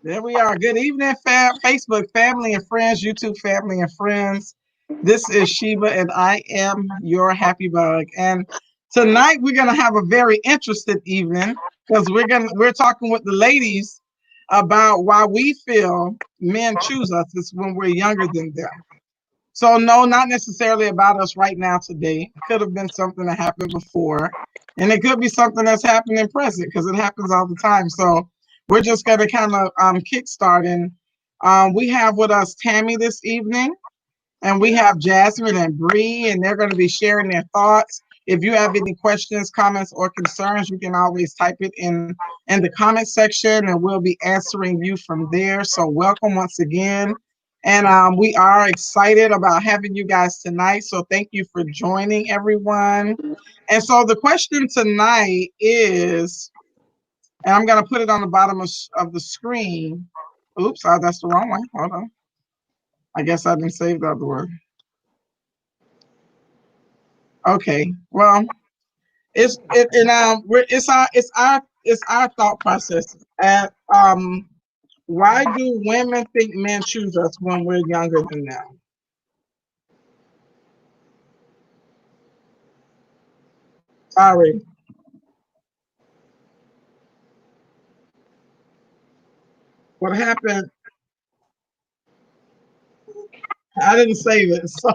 There we are. Good evening, Facebook family and friends, YouTube family and friends. This is Sheba, and I am your happy bug. And tonight we're gonna have a very interesting evening because we're talking with the ladies about why we feel men choose us is when we're younger than them. So no, not necessarily about us right now today. It could have been something that happened before, and it could be something that's happening present because it happens all the time. So we're just going to kind of kickstart. And we have with us Tammy this evening, and we have Jasmine and Bree, and they're going to be sharing their thoughts. If you have any questions, comments, or concerns, you can always type it in the comment section, and we'll be answering you from there. So welcome once again. And we are excited about having you guys tonight. So thank you for joining, everyone. And so the question tonight is, and I'm going to put it on the bottom of the screen. Oops, that's the wrong one. Hold on. I guess I didn't save the other word. Okay. Well, it's our thought process. At why do women think men choose us when we're younger than them? Sorry. What happened? I didn't save it. So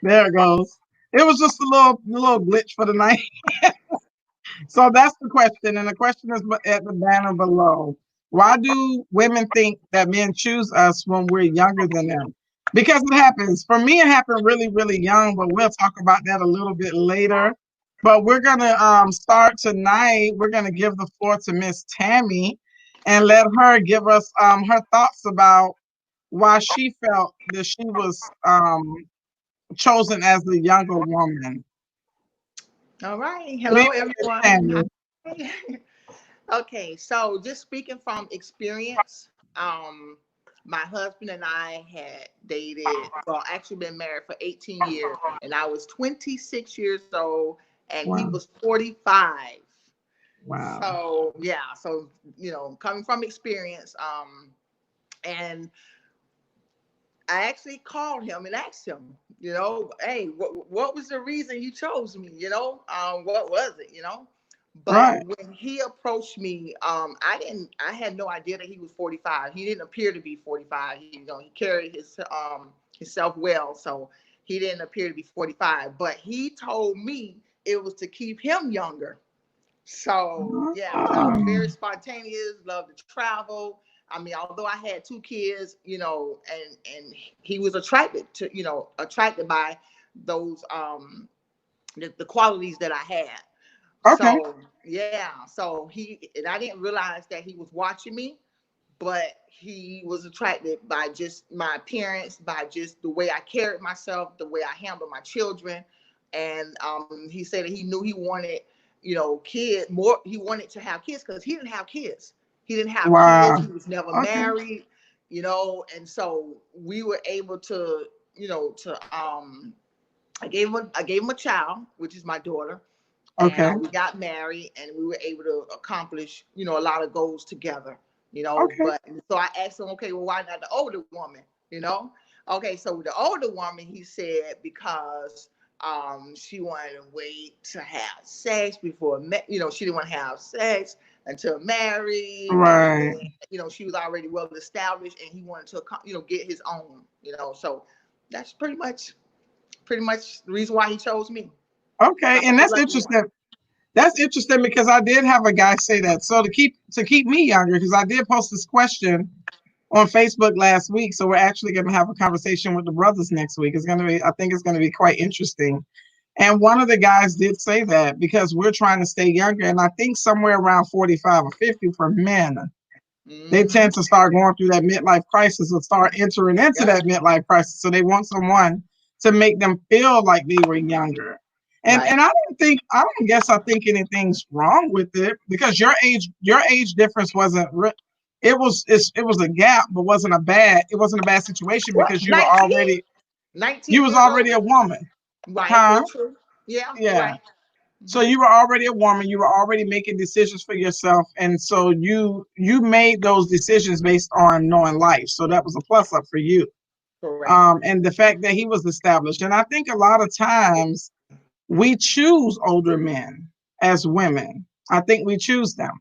there it goes. It was just a little glitch for the night. So that's the question, and the question is at the banner below. Why do women think that men choose us when we're younger than them? Because it happens. For me, it happened really, really young, but we'll talk about that a little bit later. But we're gonna start tonight. We're gonna give the floor to Miss Tammy and let her give us her thoughts about why she felt that she was chosen as the younger woman. All right. Good Hello, evening, Miss everyone. Tammy. Hi. Okay, so just speaking from experience, my husband and I had dated, well, actually been married for 18 years, and I was 26 years old, and he Wow. was 45. Wow. So yeah, so coming from experience, and I actually called him and asked him, hey, what was the reason you chose me? What was it? But Right. when he approached me, I had no idea that he was 45. He didn't appear to be 45. He carried himself well, so he didn't appear to be 45. But he told me it was to keep him younger. So yeah, because I was very Um, spontaneous, loved to travel. I mean, although I had two kids, and he was attracted by those the qualities that I had. okay. So yeah, so I didn't realize that he was watching me, but he was attracted by just my appearance, by just the way I carried myself, the way I handled my children. And he said that he knew he wanted, kids more. He wanted to have kids because he didn't have kids. He didn't have kids. Wow. He was never Okay. married, and so we were able to, I gave him a child, which is my daughter, and Okay. we got married, and we were able to accomplish, a lot of goals together. Okay. But so I asked him, okay, well, why not the older woman? Okay, so the older woman, he said, because she wanted to wait to have sex before, she didn't want to have sex until married, and then, Right. she was already well established, and he wanted to, get his own, so that's pretty much the reason why he chose me. Okay. So I'm And the that's lucky one. interesting. That's interesting because I did have a guy say that. So to keep me younger, because I did post this question on Facebook last week. So we're actually going to have a conversation with the brothers next week. I think it's going to be quite interesting. And one of the guys did say that because we're trying to stay younger. And I think somewhere around 45 or 50 for men, they Mm-hmm. tend to start going through that midlife crisis or start entering into Yep. that midlife crisis. So they want someone to make them feel like they were younger. And Right. and I think anything's wrong with it because your age difference wasn't it was a gap, but wasn't a bad situation What? because 19? you 19 was years already older? a woman. Right. Huh? Very true. Yeah, you're Yeah. right. So you were already a woman, you were already making decisions for yourself. And so you made those decisions based on knowing life. So that was a plus up for you. Correct. And the fact that he was established. And I think a lot of times we choose older men as women. I think we choose them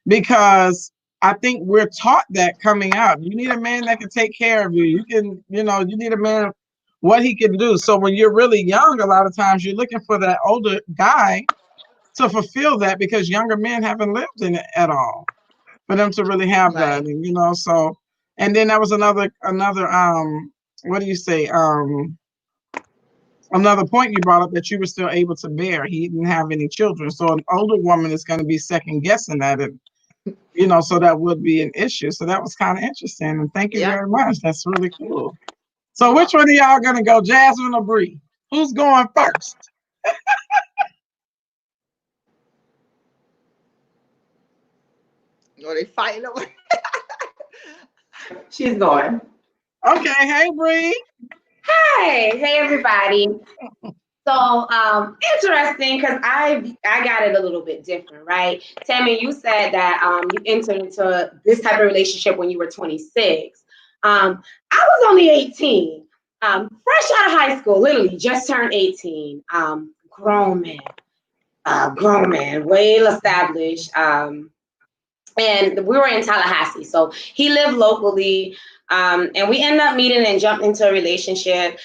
because I think we're taught that coming up. You need a man that can take care of you. You can, you need a man, what he can do. So when you're really young, a lot of times you're looking for that older guy to fulfill that because younger men haven't lived in it at all for them to really have that. Right. And, so, and then that was another, what do you say? Another point you brought up that you were still able to bear. He didn't have any children. So an older woman is going to be second guessing that. So that would be an issue. So that was kind of interesting. And thank you very much. That's really cool. So which one of y'all going to go, Jasmine or Bree? Who's going first? Or they fighting over. She's going. Okay. Hey, Bree. Hey everybody. So interesting because I got it a little bit different, right? Tammy, you said that you entered into this type of relationship when you were 26. I was only 18, fresh out of high school, literally just turned 18. Grown man, well established. And we were in Tallahassee, so he lived locally, and we ended up meeting and jumped into a relationship.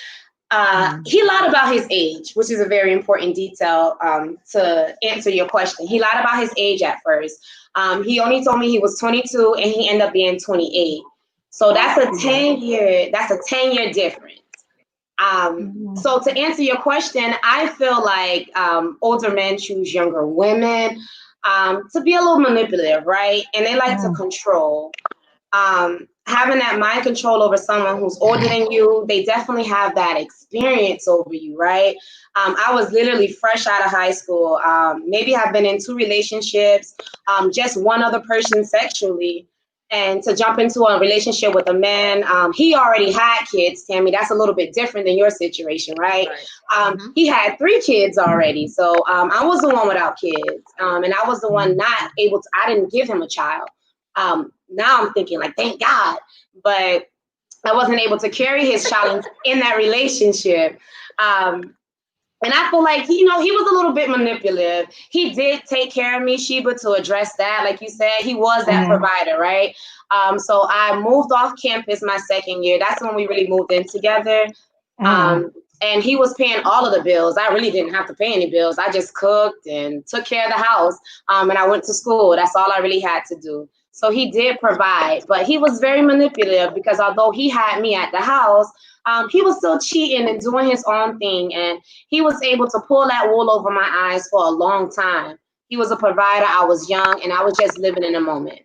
He lied about his age, which is a very important detail to answer your question. He lied about his age at first. He only told me he was 22, and he ended up being 28. So that's a 10-year difference. So to answer your question, I feel like older men choose younger women to be a little manipulative, right? And they like to control. Having that mind control over someone who's older than you, they definitely have that experience over you, right? I was literally fresh out of high school. Maybe I've been in 2 relationships, just one other person sexually. And to jump into a relationship with a man, he already had kids, Tammy. That's a little bit different than your situation, right? He had 3 kids already. So I was the one without kids. And I was the one not able to, I didn't give him a child. Now I'm thinking like, thank God, but I wasn't able to carry his child in that relationship. And I feel like, he was a little bit manipulative. He did take care of me, Sheba, to address that. Like you said, he was that provider, right? So I moved off campus my second year. That's when we really moved in together. And he was paying all of the bills. I really didn't have to pay any bills. I just cooked and took care of the house. And I went to school. That's all I really had to do. So he did provide, but he was very manipulative because although he had me at the house, he was still cheating and doing his own thing. And he was able to pull that wool over my eyes for a long time. He was a provider. I was young and I was just living in the moment.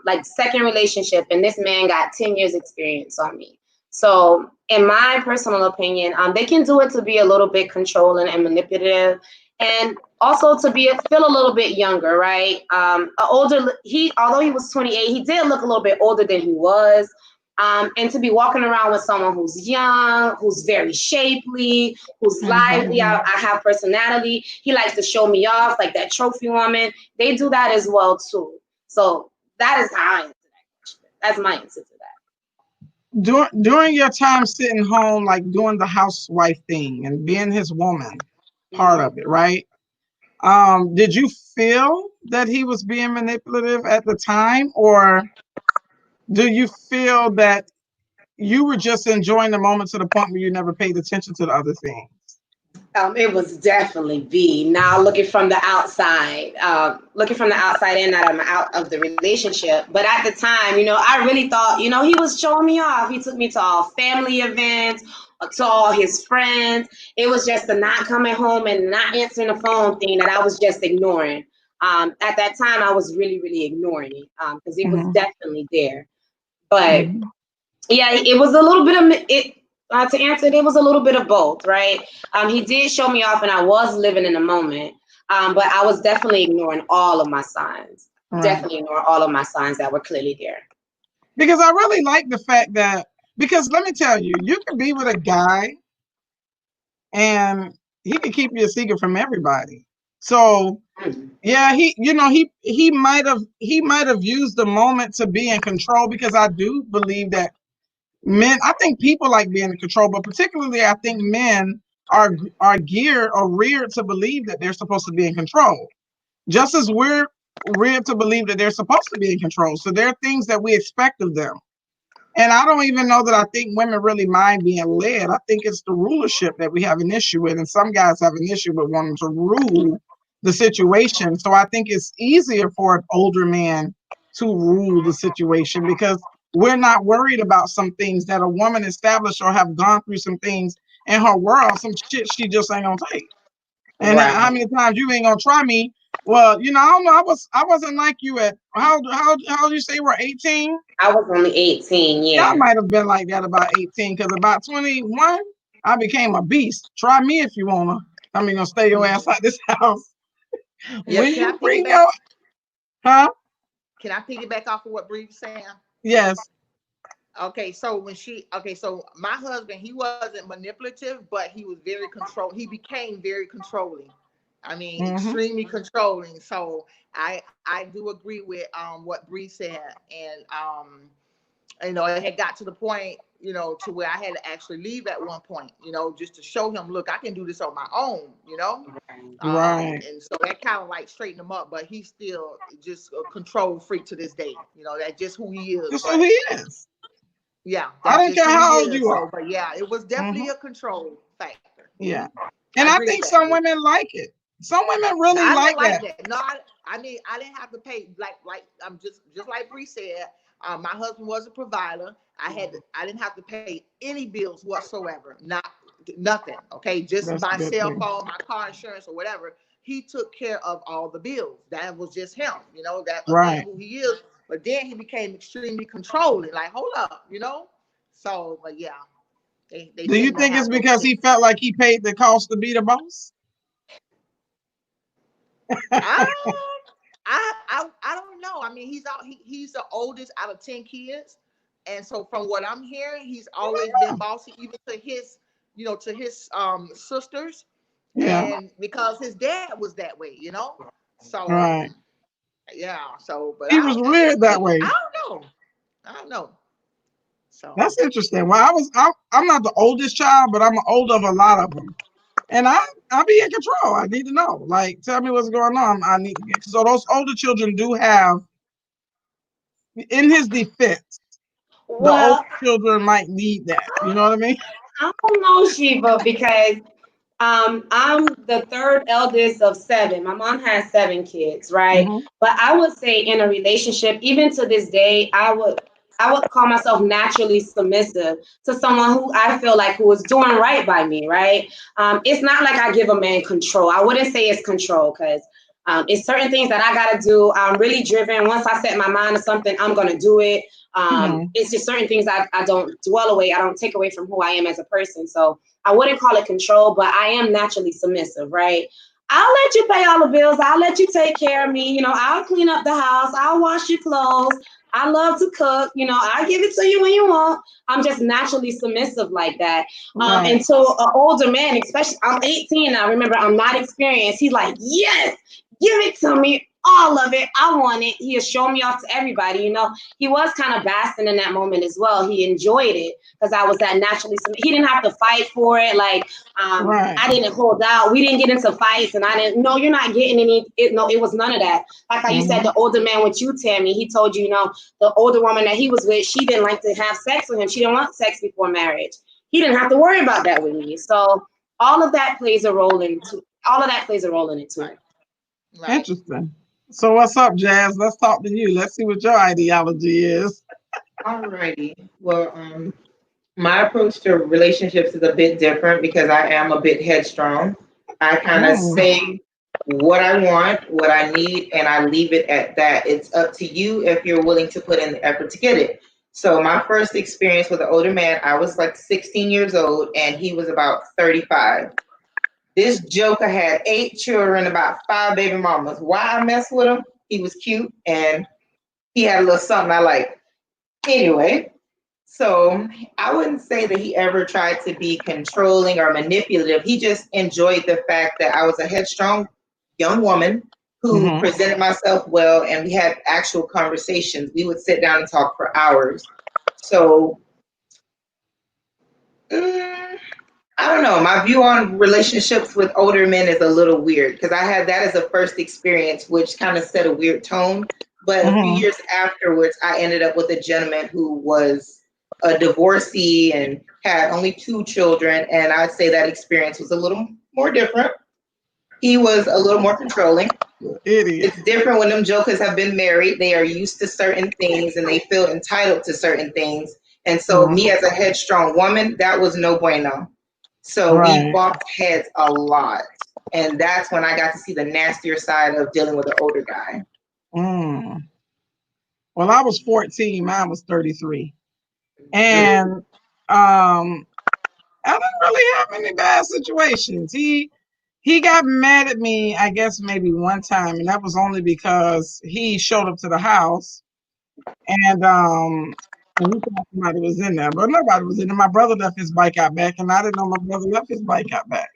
Like second relationship, and this man got 10 years experience on me. So in my personal opinion, they can do it to be a little bit controlling and manipulative, and also to feel a little bit younger, right? Although he was 28, he did look a little bit older than he was. And to be walking around with someone who's young, who's very shapely, who's lively, I have personality. He likes to show me off, like that trophy woman. They do that as well too. So that is how I answer that question. That's my answer to that. During your time sitting home, like doing the housewife thing and being his woman, part of it, right? Did you feel that he was being manipulative at the time, or do you feel that you were just enjoying the moment to the point where you never paid attention to the other things? It was definitely B. Now looking from the outside in, that I'm out of the relationship. But at the time, I really thought, he was showing me off. He took me to all family events, to all his friends. It was just the not coming home and not answering the phone thing that I was just ignoring. At that time, I was really, really ignoring it because it was definitely there. But yeah, it was a little bit of it. To answer it was a little bit of both, right? He did show me off and I was living in the moment, but I was definitely ignoring all of my signs. Definitely ignoring all of my signs that were clearly there. Because I really like the fact that, because let me tell you, you can be with a guy and he can keep you a secret from everybody. So yeah, he might have used the moment to be in control, because I do believe that men, I think people like being in control, but particularly I think men are geared or reared to believe that they're supposed to be in control. Just as we're reared to believe that they're supposed to be in control. So there are things that we expect of them. And I don't even know that I think women really mind being led. I think it's the rulership that we have an issue with. And some guys have an issue with wanting to rule the situation. So I think it's easier for an older man to rule the situation, because we're not worried about some things that a woman established or have gone through some things in her world, some shit she just ain't gonna take. And Right. how many times you ain't gonna try me? Well, I don't know. I wasn't like you at how old you say you were 18? I was only 18, Yeah, I yeah. might have been like that about 18, because about 21, I became a beast. Try me if you wanna. I mean, gonna stay your ass out this house. Yeah, When can I you bring piggyback? your huh? Can I piggyback off of what Bree's saying? Yes. Okay, so so my husband, he wasn't manipulative, but he was very control. He became very controlling. I mean, Mm-hmm. extremely controlling. So I do agree with what Bree said, and it had got to the point, to where I had to actually leave at one point, just to show him, look, I can do this on my own, Right. and so that kind of like straightened him up, but he's still just a control freak to this day. That's just who he is. That's But who he is. yeah, I that's don't just care who he how old is. you So, are. but yeah, it was definitely Mm-hmm. a control factor. Yeah. And I I agree with think that, some Bree. women like it. Some women really I didn't like like that. that. No, I mean, I didn't have to pay like I'm just like Bree said. My husband was a provider. I didn't have to pay any bills whatsoever. Nothing. Okay, just That's a my good cell thing. phone, my car insurance, or whatever. He took care of all the bills. That was just him. That again, Right. who he is. But then he became extremely controlling. Like, hold up, So, but yeah, they Do you tend to think it's have those because he things. felt like he paid the cost to be the boss? Um, I don't know. I mean, he's the oldest out of 10 kids, and so from what I'm hearing, he's always been bossy, even to his sisters, Yeah. and because his dad was that way. So Right. yeah. So, but He was reared that way. I don't know. I don't know. So That's interesting. Well, I'm not the oldest child, but I'm older of a lot of them. And I'll be in control. I need to know. Like, tell me what's going on. I need to get, so those older children do have, in his defense, the older Well, children might need that. You know what I mean? I don't know, Shiva, because I'm the third eldest of seven. My mom has seven kids, right? Mm-hmm. But I would say in a relationship, even to this day, I would call myself naturally submissive to someone who I feel like who is doing right by me, right? It's not like I give a man control. I wouldn't say it's control because it's certain things that I gotta do. I'm really driven. Once I set my mind to something, I'm gonna do it. Mm-hmm. It's just certain things I don't dwell away. I don't take away from who I am as a person. So I wouldn't call it control, but I am naturally submissive, right? I'll let you pay all the bills. I'll let you take care of me. I'll clean up the house. I'll wash your clothes. I love to cook. I give it to you when you want. I'm just naturally submissive like that. Right. And so an older man, especially, I'm 18 now. Remember, I'm not experienced. He's like, yes, give it to me. All of it. I want it. He has shown me off to everybody. He was kind of basking in that moment as well. He enjoyed it because I was that naturally. He didn't have to fight for it. Like Right. I didn't hold out. We didn't get into fights, and I didn't. No, you're not getting any. No, it was none of that. Like how you said, the older man with you, Tammy. He told you, the older woman that he was with, she didn't like to have sex with him. She didn't want sex before marriage. He didn't have to worry about that with me. So all of that plays a role in it too. right. Interesting. So what's up, Jazz? Let's talk to you. Let's see what your ideology is. Alrighty. Well, my approach to relationships is a bit different because I am a bit headstrong. I kind of Mm. say what I want, what I need, and I leave it at that. It's up to you if you're willing to put in the effort to get it. So my first experience with an older man, I was like 16 years old and he was about 35. This joker had 8 children, about 5 baby mamas. Why I mess with him? He was cute and he had a little something I like. Anyway, so I wouldn't say that he ever tried to be controlling or manipulative. He just enjoyed the fact that I was a headstrong young woman who Mhm. presented myself well, and we had actual conversations. We would sit down and talk for hours. So, I don't know. My view on relationships with older men is a little weird because I had that as a first experience, which kind of set a weird tone. But a few Mhm. years afterwards, I ended up with a gentleman who was a divorcee and had only 2 children. And I'd say that experience was a little more different. He was a little more controlling. Idiot. It's different when them jokers have been married. They are used to certain things and they feel entitled to certain things. And so, Mhm. me as a headstrong woman, that was no bueno. So, we Right. bumped heads a lot. And that's when I got to see the nastier side of dealing with an older guy. Mm. Well, I was 14. Mine was 33. Mm. And I didn't really have any bad situations. He got mad at me, I guess maybe one time, and that was only because he showed up to the house and he thought somebody was in there, but nobody was in there. My brother left his bike out back, and I didn't know my brother left his bike out back.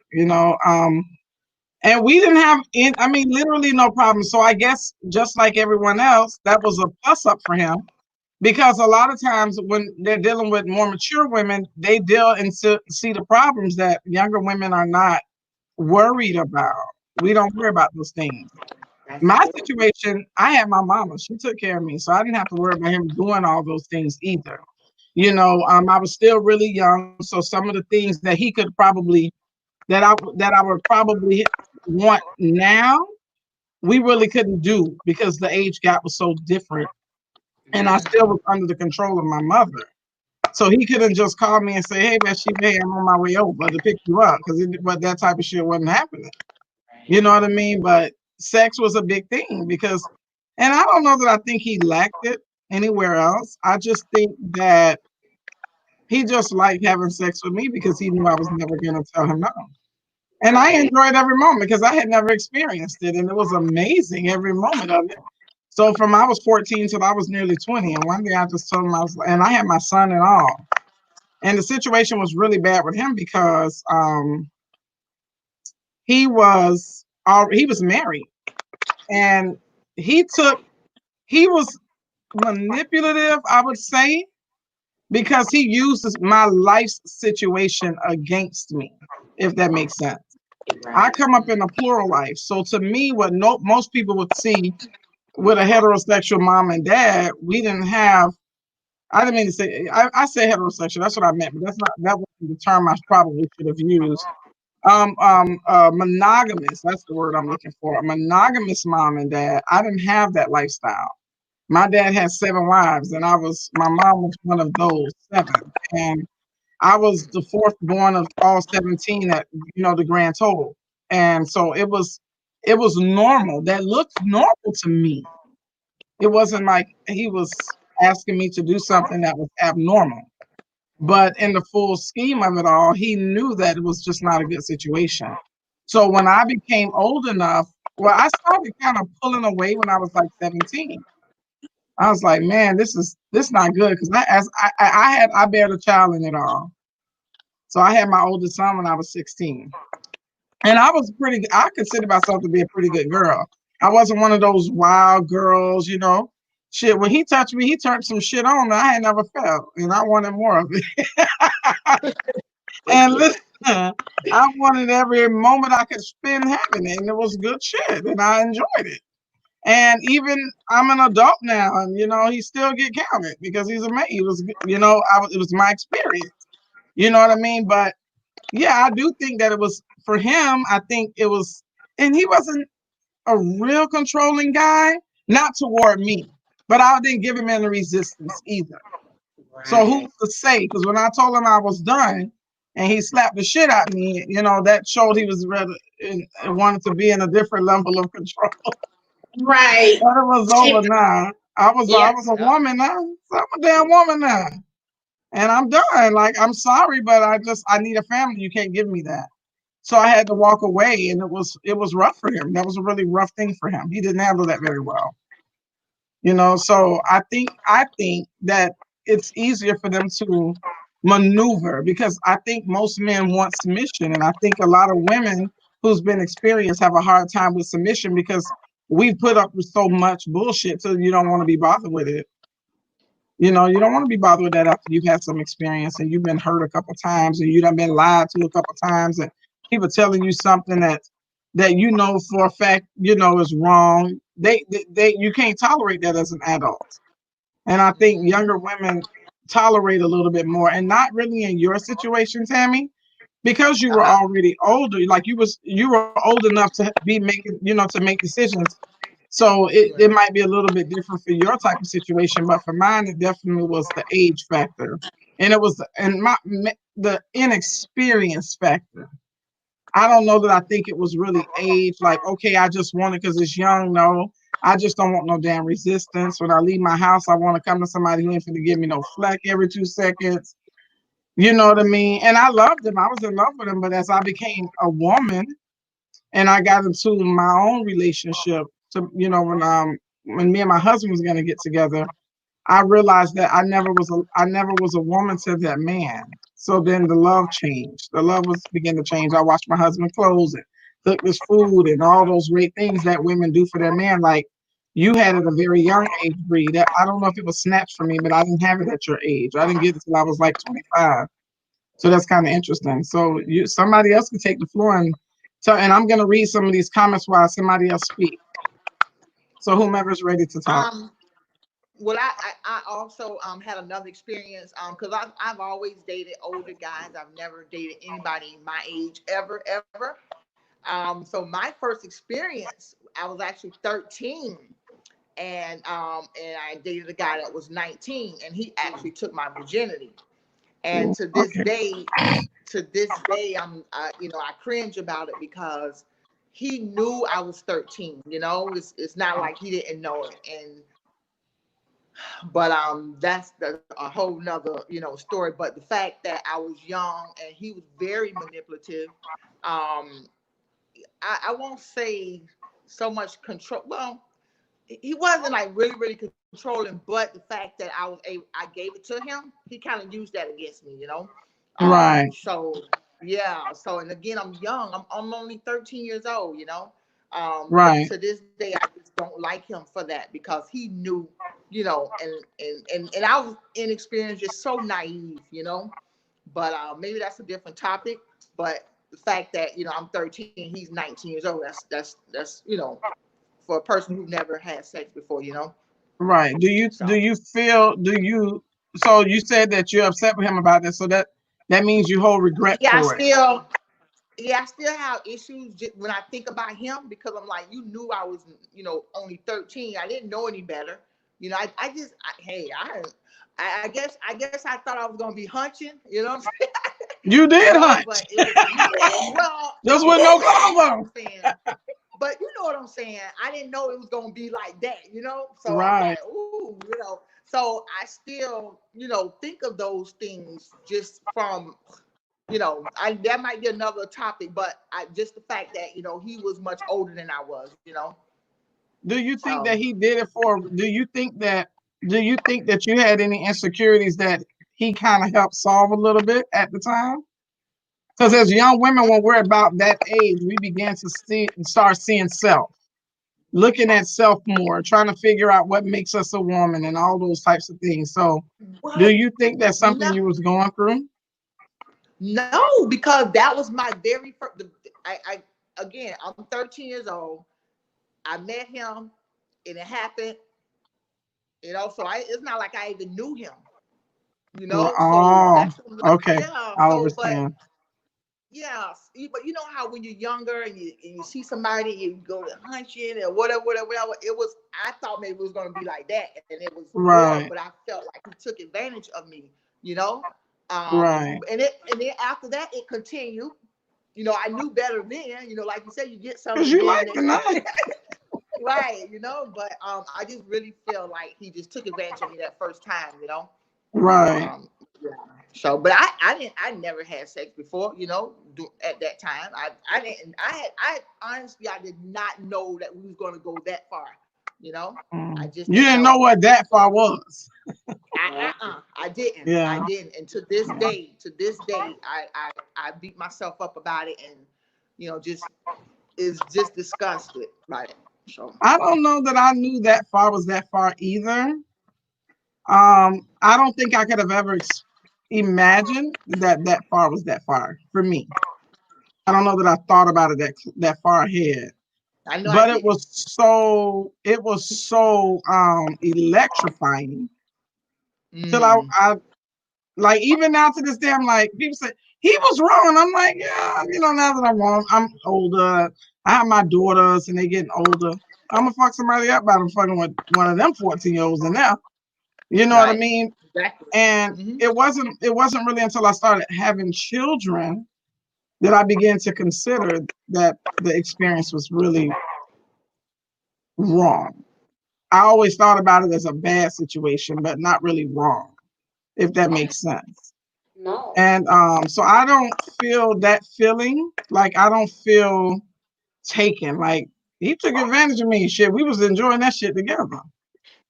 And we didn't have I mean, literally no problem. So I guess just like everyone else, that was a plus up for him because a lot of times when they're dealing with more mature women, they deal and see the problems that younger women are not worried about. We don't worry about those things. That's My true. situation, I had my mama. She took care of me, so I didn't have to worry about him doing all those things either. I was still really young, so some of the things that he could probably that I would probably want now, we really couldn't do because the age gap was so different, and I still was under the control of my mother. So he couldn't just call me and say, "Hey, Bathsheba, hey, I'm on my way over to pick you up," but that type of shit wasn't happening. You know what I mean? But sex was a big thing because, and I don't know that I think he lacked it anywhere else. I just think that he just liked having sex with me because he knew I was never going to tell him no. And I Right. enjoyed every moment because I had never experienced it, and it was amazing every moment of it. So from I was 14 till I was nearly 20, and one day I just told him and I had my son and all, and the situation was really bad with him because he was married, and he took he was manipulative, I would say, because he uses my life's situation against me, if that makes sense. I Right. come up in a plural life. So to me, what most people would see with a heterosexual mom and dad, we didn't have, I didn't mean to say, I say heterosexual, that's what I meant, but that wasn't the term I probably should have used. Monogamous, that's the word I'm looking for. A monogamous mom and dad, I didn't have that lifestyle. My dad had 7 wives, and my mom was one of those 7. And I was the fourth born of all 17 at, the grand total. And so it was normal. That looked normal to me. It wasn't like he was asking me to do something that was abnormal. But in the full scheme of it all, he knew that it was just not a good situation. So when I became old enough, well, I started kind of pulling away when I was like 17. I was like, man, this not good because I bared a child in it all. So I had my oldest son when I was 16, and I consider myself to be a pretty good girl. I wasn't one of those wild girls, Shit, when he touched me, he turned some shit on that I had never felt, and I wanted more of it. And listen, I wanted every moment I could spend having it, and it was good shit, and I enjoyed it. And even I'm an adult now, and he still get counted because he's a man. He was, it was my experience. You know what I mean? But yeah, I do think that it was for him. I think it was, and he wasn't a real controlling guy, not toward me, but I didn't give him any resistance either. So Right. who's to say? Because when I told him I was done, and he slapped the shit out of me, that showed he was rather wanted to be in a different level of control. Right. But it was over now. I Yeah. was a woman now. So I'm a damn woman now. And I'm done. Like, I'm sorry, but I need a family. You can't give me that. So I had to walk away, and it was rough for him. That was a really rough thing for him. He didn't handle that very well. So I think that it's easier for them to maneuver because I think most men want submission, and I think a lot of women who's been experienced have a hard time with submission because we put up with so much bullshit so you don't want to be bothered with it. You know, you don't want to be bothered with that after you've had some experience and you've been hurt a couple times and you done been lied to a couple times and people telling you something that you know for a fact, you know, is wrong. They you can't tolerate that as an adult. And I think younger women tolerate a little bit more, and not really in your situation, Tammy, because you were already older. Like you were old enough to be making, you know, to make decisions. So it might be a little bit different for your type of situation, but for mine, it definitely was the age factor, and it was the inexperience factor. I don't know that I think it was really age. Like, okay, I just want it because it's young. No, I just don't want no damn resistance. When I leave my house, I want to come to somebody who ain't finna give me no flack every 2 seconds. You know what I mean? And I loved him. I was in love with him. But as I became a woman and I got into my own relationship, to you know, when me and my husband was gonna get together, I realized that I never was a woman to that man. So then the love changed. The love was began to change. I washed my husband's clothes and cooked his food and all those great things that women do for their man. Like you had at a very young age, Bree. That I don't know if it was snatched from me, but I didn't have it at your age. I didn't get it till I was like 25. So that's kind of interesting. So somebody else can take the floor and tell. And I'm gonna read some of these comments while somebody else speak. So whomever's ready to talk. Well, I also had another experience because I've always dated older guys. I've never dated anybody my age ever. So my first experience, I was actually 13, and I dated a guy that was 19, and he actually took my virginity. And to this day, I'm you know, I cringe about it because he knew I was 13. You know, it's not like he didn't know it, but that's a whole nother, you know, story. But the fact that I was young and he was very manipulative, I won't say so much control. Well, he wasn't like really controlling, but the fact that I gave it to him, he kind of used that against me, you know. Right. So yeah. So and again, I'm young. I'm only 13 years old, you know. Right. But to this day, I just don't like him for that because he knew, you know, and I was inexperienced, just so naive, you know. But maybe that's a different topic. But the fact that, you know, I'm 13, he's 19 years old. That's you know, for a person who never had sex before, you know. Right. Do you so you said that you're upset with him about this, so that means you hold regret Yeah, for it. I still have issues when I think about him because I'm like, you knew I was, you know, only 13. I didn't know any better. You know, I guess I thought I was gonna be hunching. You know what I'm saying? You did No, hunch. but it was, well, Just with no clothes on. but you know what I'm saying. I didn't know it was gonna be like that. You know, so I'm Right. like, ooh, you know. So I still, you know, think of those things just from, you know, that might be another topic, but just the fact that, you know, he was much older than I was, you know. Do you think that he did it for? Do you think that you had any insecurities that he kind of helped solve a little bit at the time? Because as young women, when we're about that age, we begin to start seeing self, looking at self more, trying to figure out what makes us a woman and all those types of things. So, do you think that's something you was going through? No, because that was my very first. Again, I'm 13 years old. I met him, and it happened. You know, so it's not like I even knew him. You know, so Oh, that's okay. yeah. I So, but understand. yeah, but you know how when you're younger and you see somebody, you go to hunching or whatever. It was. I thought maybe it was gonna be like that, and it was more. Right. But I felt like he took advantage of me. You know, Right. and then after that it continued. You know, I knew better then. You know, like you said, you get something, Because you then like the night. right. You know, but I just really feel like he just took advantage of me that first time. You know. Right. Yeah. So, but I never had sex before, you know, at that time. I honestly, I did not know that we was going to go that far, you know. I just You didn't didn't know know. what that far was. I didn't. Yeah. I didn't. And to this day, I beat myself up about it. And, just is just disgusted by it. So I don't know that I knew that far was that far either. I don't think I could have ever imagined that that far was that far for me. I don't know that I thought about it that far ahead. I know But I it was so electrifying till did. I like, even now to this day, I'm like, people say he was wrong, and I'm like, yeah, now that I'm wrong, I'm older. I have my daughters, and they getting older. I'm gonna fuck somebody up by them fucking with one of them 14-year-olds in there. You know what I Right. mean? Exactly. And it wasn't really until I started having children that I began to consider that the experience was really wrong. I always thought about it as a bad situation, but not really wrong, if that makes sense. No. And so I don't feel that feeling. Like, I don't feel taken. Like, he took advantage of me. Shit, we was enjoying that shit together.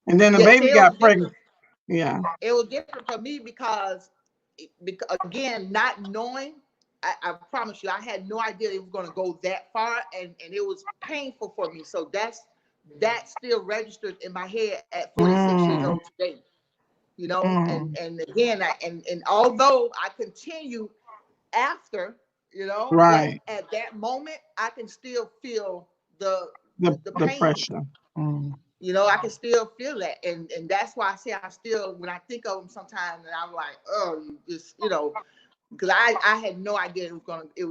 And then the Yeah, baby see, got pregnant. Yeah. it was different for me because again, not knowing, I promise you, I had no idea it was going to go that far, and it was painful for me. So that still registered in my head at 46 years old today. And again, and although I continue after, Right. but at that moment, I can still feel the The pain. pressure. I can still feel that, and that's why I say I still, when I think of them sometimes, and I'm like, oh, you just, because I had no idea it was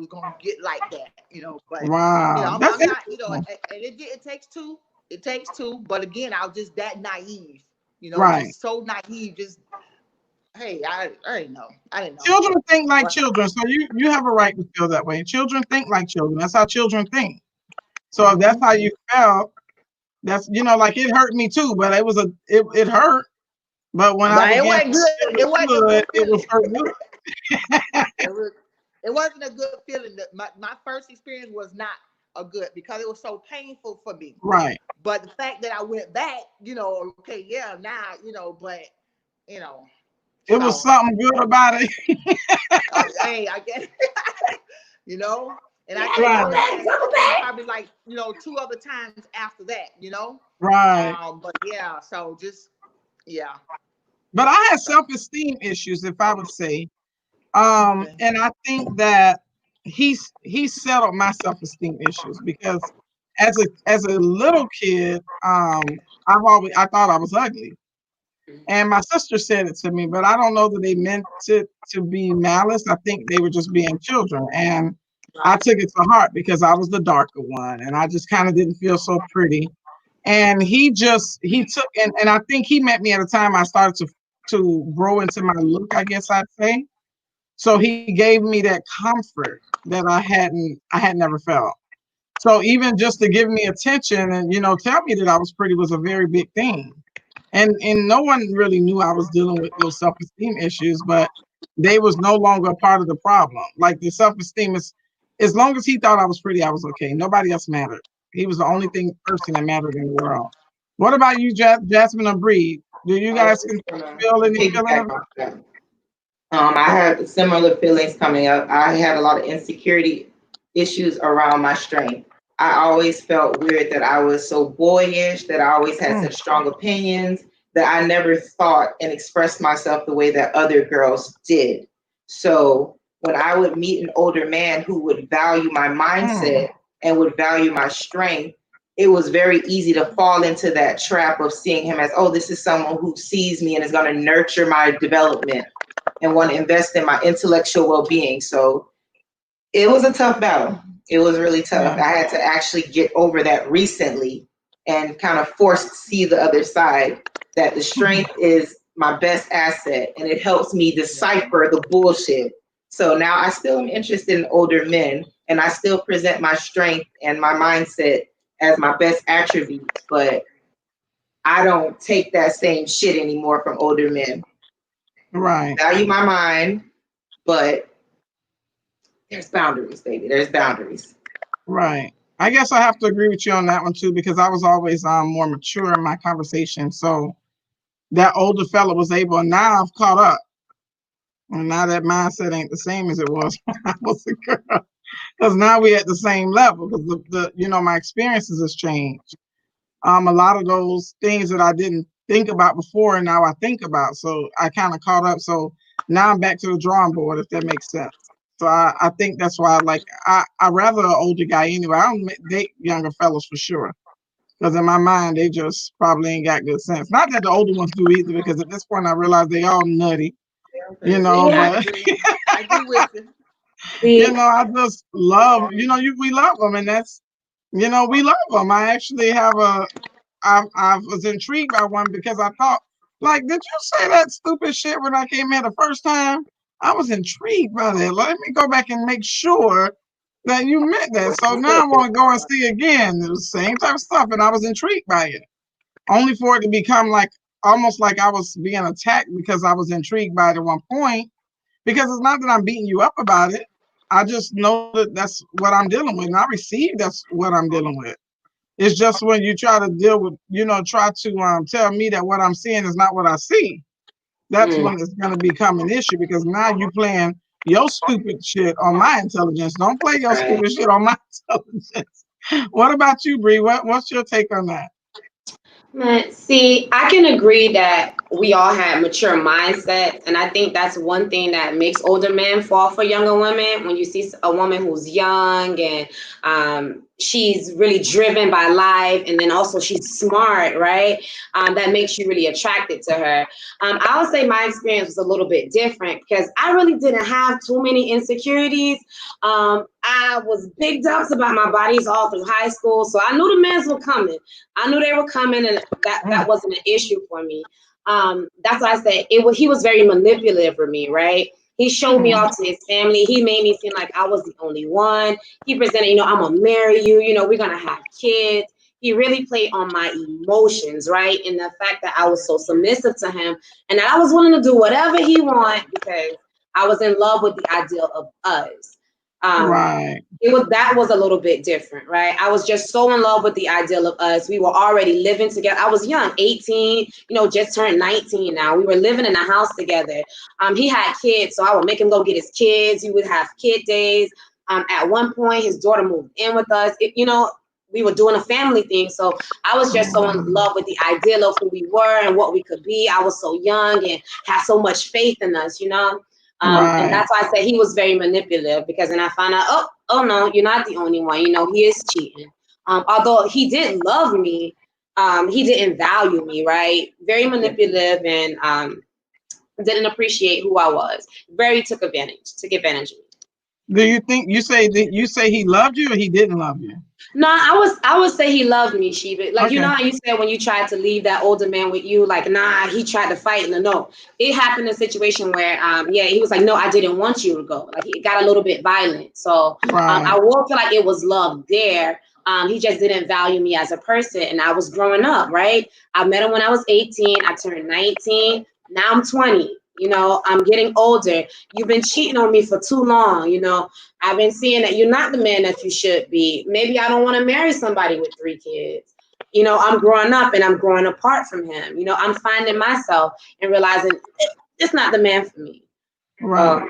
gonna get like that, But Wow. I'm That's not, interesting. and it takes two. It takes two, but again, I was just that naive, Right. just so naive. Just, hey, I didn't know. I didn't know. Children think like children, so you have a right to feel that way. Children think like children. That's how children think. So if that's how you felt, that's, like, it hurt me too, but it hurt. But when I It began wasn't good. It wasn't a good it was feeling. hurt good. It wasn't a good feeling. My first experience was not a good, because it was so painful for me. Right. But the fact that I went back, okay, yeah, now, but it was something good about it. Hey, I guess, and I Yeah, think I go went back, go back. probably like, 2 other times after that, Right. But yeah, so just, yeah. But I had self-esteem issues, if I would say. And I think that he settled my self-esteem issues, because as a little kid, I thought I was ugly. And my sister said it to me, but I don't know that they meant it to be malice. I think they were just being children. And I took it to heart because I was the darker one, and I just kind of didn't feel so pretty. And he took, and I think he met me at a time I started to grow into my look, I guess I'd say. So he gave me that comfort that I had never felt. So even just to give me attention and, tell me that I was pretty was a very big thing. And no one really knew I was dealing with those self-esteem issues, but they was no longer a part of the problem. Like, the self-esteem is, as long as he thought I was pretty, I was okay. Nobody else mattered. He was the only person that mattered in the world. What about you, Jasmine or Bree? Do you guys feel any feeling? I had similar feelings coming up. I had a lot of insecurity issues around my strength. I always felt weird that I was so boyish, that I always had such strong opinions, that I never thought and expressed myself the way that other girls did. So when I would meet an older man who would value my mindset and would value my strength, it was very easy to fall into that trap of seeing him as, oh, this is someone who sees me and is going to nurture my development and want to invest in my intellectual well-being. So it was a tough battle. It was really tough. I had to actually get over that recently and kind of forced to see the other side, that the strength is my best asset and it helps me decipher the bullshit. So now I still am interested in older men, and I still present my strength and my mindset as my best attributes, but I don't take that same shit anymore from older men. Right. Value my mind, but there's boundaries, baby. There's boundaries. Right. I guess I have to agree with you on that one too, because I was always more mature in my conversation. So that older fella was able, and now I've caught up. And now that mindset ain't the same as it was when I was a girl. because now we're at the same level because my experiences has changed. A lot of those things that I didn't think about before, and now I think about. So I kind of caught up. So now I'm back to the drawing board, if that makes sense. So I think that's why I rather an older guy anyway. I don't date younger fellas for sure. Because in my mind, they just probably ain't got good sense. Not that the older ones do either, because at this point I realize they all nutty, Yeah. but I agree with you. I just love, we love them, and that's, we love them. I actually have I was intrigued by one because I thought, like, did you say that stupid shit when I came here the first time? I was intrigued by that. Let me go back and make sure that you meant that. So now I want to go and see again. It was the same type of stuff, and I was intrigued by it. Only for it to become like almost like I was being attacked because I was intrigued by it at one point. Because it's not that I'm beating you up about it. I just know that that's what I'm dealing with. And I receive that's what I'm dealing with. It's just when you try to deal with, try to tell me that what I'm seeing is not what I see. That's when it's going to become an issue because now you playing your stupid shit on my intelligence. Don't play your stupid shit on my intelligence. What about you, Bree? What's your take on that? See, I can agree that we all have mature mindsets, and I think that's one thing that makes older men fall for younger women. When you see a woman who's young and she's really driven by life, and then also she's smart, right? That makes you really attracted to her. I would say my experience was a little bit different because I really didn't have too many insecurities. I was big doubts about my bodies all through high school, so I knew the men were coming. I knew they were coming, and that wasn't an issue for me. That's why I said he was very manipulative for me, right? He showed me off to his family. He made me seem like I was the only one. He presented, I'm gonna marry you. We're gonna have kids. He really played on my emotions, right? And the fact that I was so submissive to him, and that I was willing to do whatever he wanted because I was in love with the ideal of us. Right. That was a little bit different, right? I was just so in love with the ideal of us. We were already living together. I was young, 18, just turned 19 now. We were living in a house together. He had kids, so I would make him go get his kids. We would have kid days. At one point, his daughter moved in with us. We were doing a family thing. So I was just so in love with the ideal of who we were and what we could be. I was so young and had so much faith in us, Right. And that's why I said he was very manipulative because then I found out, oh no, you're not the only one. He is cheating. Although he did love me, he didn't value me, right? Very manipulative and didn't appreciate who I was. Very took advantage of me. Do you think you say he loved you or he didn't love you? No, I would say he loved me, Sheba. Like, Okay. how you said when you tried to leave that older man with you, like, nah, he tried to fight. No. It happened in a situation where, he was like, no, I didn't want you to go. Like, it got a little bit violent. So Right. I will feel like it was love there. He just didn't value me as a person. And I was growing up, right? I met him when I was 18. I turned 19. Now I'm 20. I'm getting older. You've been cheating on me for too long. I've been seeing that you're not the man that you should be. Maybe I don't want to marry somebody with 3 kids. I'm growing up and I'm growing apart from him. I'm finding myself and realizing it's not the man for me. Right.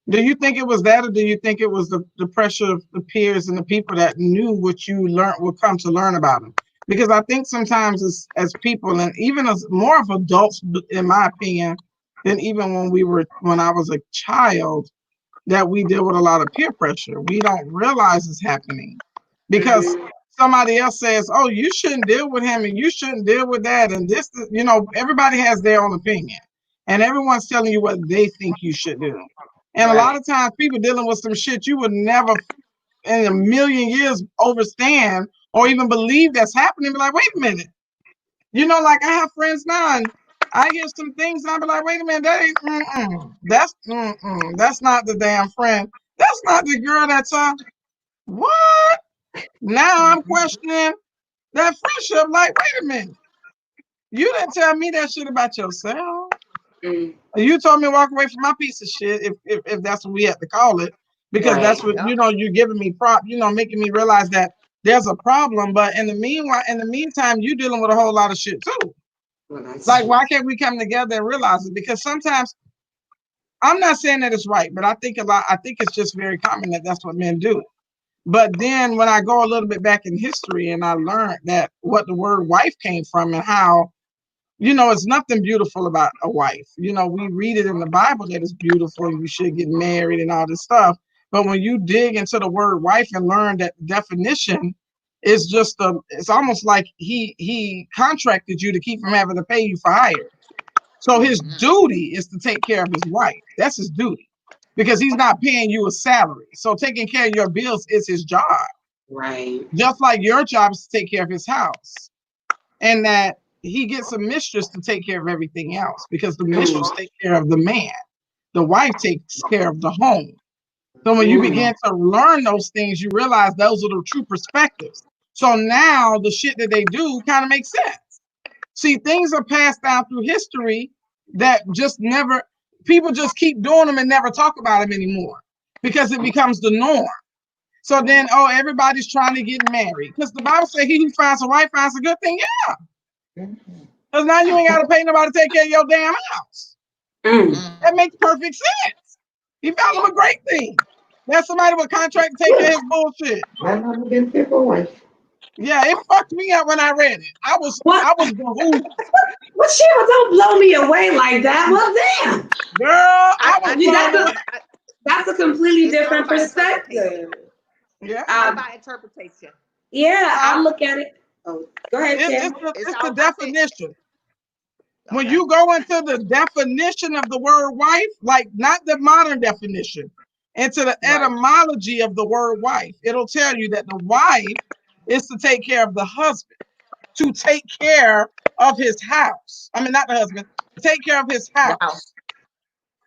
Do you think it was that, or do you think it was the pressure of the peers and the people that knew what you would come to learn about him? Because I think sometimes as people, and even as more of adults, in my opinion, than even when I was a child, that we deal with a lot of peer pressure. We don't realize it's happening because somebody else says, oh, you shouldn't deal with him and you shouldn't deal with that. And this, everybody has their own opinion and everyone's telling you what they think you should do. And a lot of times people dealing with some shit you would never in a million years understand or even believe that's happening. Be like, wait a minute. Like I have friends now and I hear some things and I be like, wait a minute, that ain't, that's not the damn friend. That's not the girl that's what? Now I'm questioning that friendship. Like, wait a minute. You didn't tell me that shit about yourself. You told me to walk away from my piece of shit, if that's what we have to call it, because that's what you're giving me making me realize that there's a problem. But in the meantime, you're dealing with a whole lot of shit too. Like, why can't we come together and realize it? Because sometimes, I'm not saying that it's right, but I think it's just very common that that's what men do. But then when I go a little bit back in history and I learned that what the word wife came from and how, it's nothing beautiful about a wife. We read it in the Bible that it's beautiful, you should get married and all this stuff. But when you dig into the word wife and learn that the definition is it's almost like he contracted you to keep from having to pay you for hire. So his duty is to take care of his wife. That's his duty because he's not paying you a salary. So taking care of your bills is his job. Right. Just like your job is to take care of his house. And that he gets a mistress to take care of everything else because the mistress takes care of the man. The wife takes care of the home. So when you begin to learn those things, you realize those are the true perspectives. So now the shit that they do kind of makes sense. See, things are passed down through history that people just keep doing them and never talk about them anymore because it becomes the norm. So then, everybody's trying to get married because the Bible says he who finds a wife finds a good thing. Yeah. Because now you ain't got to pay nobody to take care of your damn house. That makes perfect sense. He found him a great thing. That's somebody with a contract to take care of his bullshit. I've never been fit for wife. Yeah, it fucked me up when I read it. I was behooved. Well, Sheila, don't blow me away like that. Well, damn. Girl, that's a completely different perspective. Yeah. By interpretation. Yeah, I look at it. Oh, go ahead, Tim. It's the definition. When you go into the definition of the word wife, like not the modern definition, into the etymology of the word wife, it'll tell you that the wife is to take care of the husband, to take care of his house. I mean, not the husband, to take care of his house.